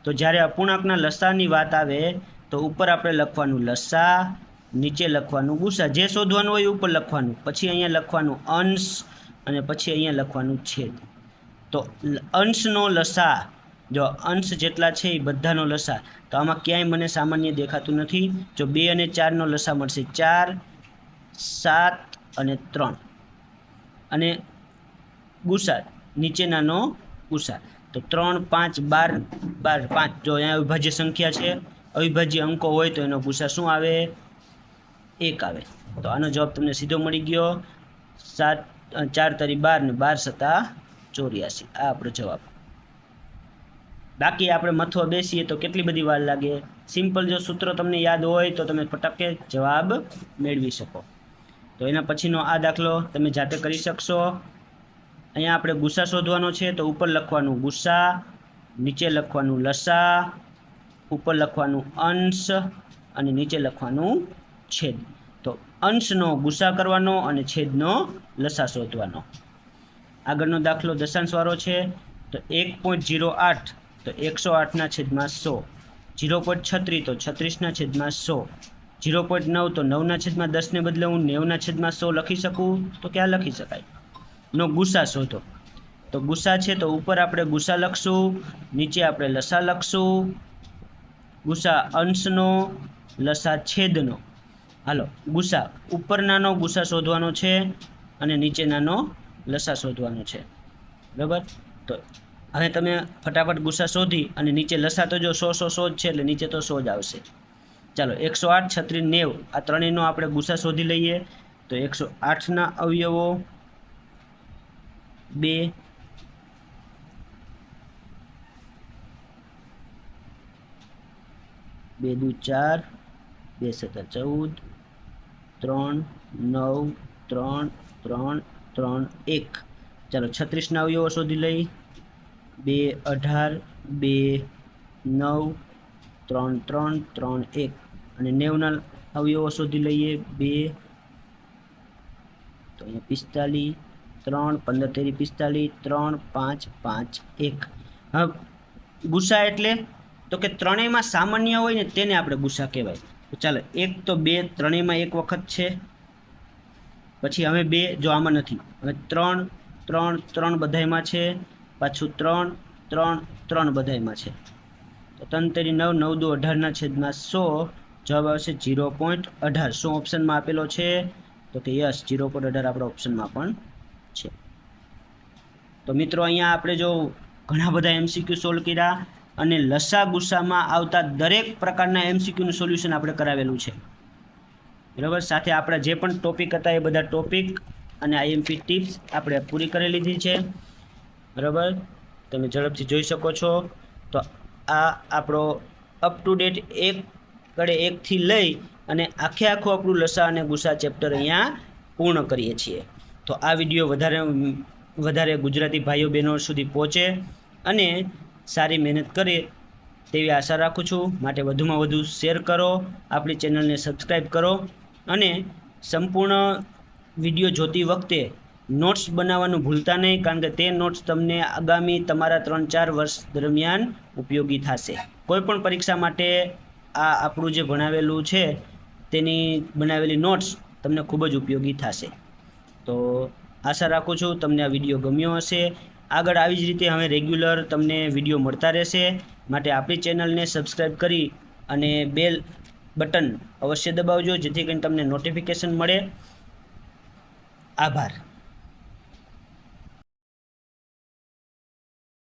તો જ્યારે અપૂર્ણાંકના લસાની વાત આવે તો ઉપર આપણે લખવાનું લસા, નીચે લખવાનું ગુસા. જે શોધવાનું હોય ઉપર લખવાનું, પછી અહીંયા લખવાનું અંશ અને પછી અહીંયા લખવાનું છેદ. તો અંશનો લસા, જો અંશ જેટલા છે એ બધાનો લસા, તો આમાં ક્યાંય મને સામાન્ય દેખાતું નથી. જો 2 અને 4નો લસા મળશે 4, 7 અને 3, અને ગુસા નીચેનાનો ગુસા તો 3, 5, 12, 5. જો અહીંયા અવિભાજ્ય સંખ્યા છે, અવિભાજ્ય અંકો હોય તો એનો ગુસા શું આવે? 1 આવે. તો આનો જવાબ તમને સીધો મળી ગયો. 7, 4 તરી 12 ને 12 સતા 84. આ આપણો જવાબ. બાકી આપણે મથવા બેસીએ તો કેટલી બધી વાર લાગે. સિમ્પલ જો સૂત્ર તમને યાદ હોય તો તમે ફટાકે જવાબ મેળવી શકો. તો એના પછીનો આ દાખલો તમે જાતે કરી શકશો. અહીંયા આપણે ગુસા શોધવાનો છે, તો ઉપર લખવાનું ગુસા, નીચે લખવાનું લસા, ઉપર લખવાનું અંશ અને નીચે લખવાનું છેદ. તો અંશનો ગુસા કરવાનો અને છેદનો લસા શોધવાનો. આગળનો દાખલો દશાંશવાળો છે. તો 1.08 તો 108/100, 0.36 તો 36/100, 0.9 તો 9/10 ને બદલે હું 90/100 લખી શકું. તો ક્યાં લખી શકાય? નો ગુસા શોધો. તો ગુસા છે તો ઉપર આપણે ગુસા લખશું, નીચે આપણે લસા લખશું. ગુસા અંશનો, લસા છેદનો. હાલો, ગુસા ઉપરનાનો ગુસા શોધવાનો છે અને નીચેનાનો લસા શોધવાનો છે, બરાબર. તો હવે તમે ફટાફટ ગુસા શોધી અને નીચે લસા તો જો 100 જ છે એટલે નીચે તો 100 જ આવશે. ચાલો 108, 36, 90 આ ત્રણેયનો આપણે ગુસા શોધી લઈએ. તો 108ના અવયવો 2, 2 દુ 4, 2 સતા 14, 3, 9, 3, 3, 3, 1. ચાલો 36ના અવયવો શોધી લઈ. 2, 18, 2, 9, 3, 3, 3, 1. અને 90ના અવયવો શોધી લઈએ. 2 તો અહીંયા 45, 3, 15 તેરી 45, 3, 5, 5, 1. હવે ગુસા એટલે તો કે ત્રણેયમાં સામાન્ય હોય ને તેને આપણે ગુસા કહેવાય. તો ચાલો 1 તો 2 ત્રણેયમાં એક વખત છે, પછી હવે 2 જો આમાં નથી, હવે 3, 3, 3 બધાયમાં છે, પાછું 3, 3, 3 બધાયમાં છે. તો 3 તેરી 9, 9 દુ 18/100. જવાબ આવશે 0.18. શું ઓપ્શનમાં આપેલો છે? તો કે યસ, 0.18 આપણા ઓપ્શનમાં પણ છે. તો મિત્રો અહીંયા આપણે જો ઘણા બધા MCQ સોલ્વ કર્યા, અને લસા ગુસ્સામાં આવતા દરેક પ્રકારના MCQનું સોલ્યુશન આપણે કરાવેલું છે, બરાબર. સાથે આપણા જે પણ ટોપિક હતા એ બધા ટોપિક અને IMP ટિપ્સ આપણે પૂરી કરી લીધી છે, બરાબર. તમે ઝડપથી જોઈ શકો છો. તો આ આપણો અપ ટુ ડેટ એકથી લઈ અને આખું આપણું લસા અને ગુસ્સા ચેપ્ટર અહીંયા પૂર્ણ કરીએ છીએ. તો આ વિડીયો વધારે ગુજરાતી ભાઈઓ બહેનો સુધી પહોંચે અને સારી મહેનત કરે તેવી આશા રાખું છું. માટે વધુમાં વધુ શેર કરો, આપણી ચેનલને સબસ્ક્રાઈબ કરો અને સંપૂર્ણ વિડીયો જોતી વખતે નોટ્સ બનાવવાનું ભૂલતા નહીં, કારણ કે તે નોટ્સ તમને આગામી તમારા 3-4 વર્ષ દરમિયાન ઉપયોગી થશે. કોઈ પણ પરીક્ષા માટે આ આપણું જે ભણાવેલું છે તેની બનાવેલી નોટ્સ તમને ખૂબ જ ઉપયોગી થશે. તો આશા રાખું છું તમને આ વિડીયો ગમ્યો હશે. આગળ આવી જ રીતે હવે રેગ્યુલર તમને વિડીયો મળતા રહેશે. માટે આપણી ચેનલને સબસ્ક્રાઈબ કરી અને બેલ બટન અવશ્ય દબાવજો, જેથી કરીને તમને નોટિફિકેશન મળે. આભાર.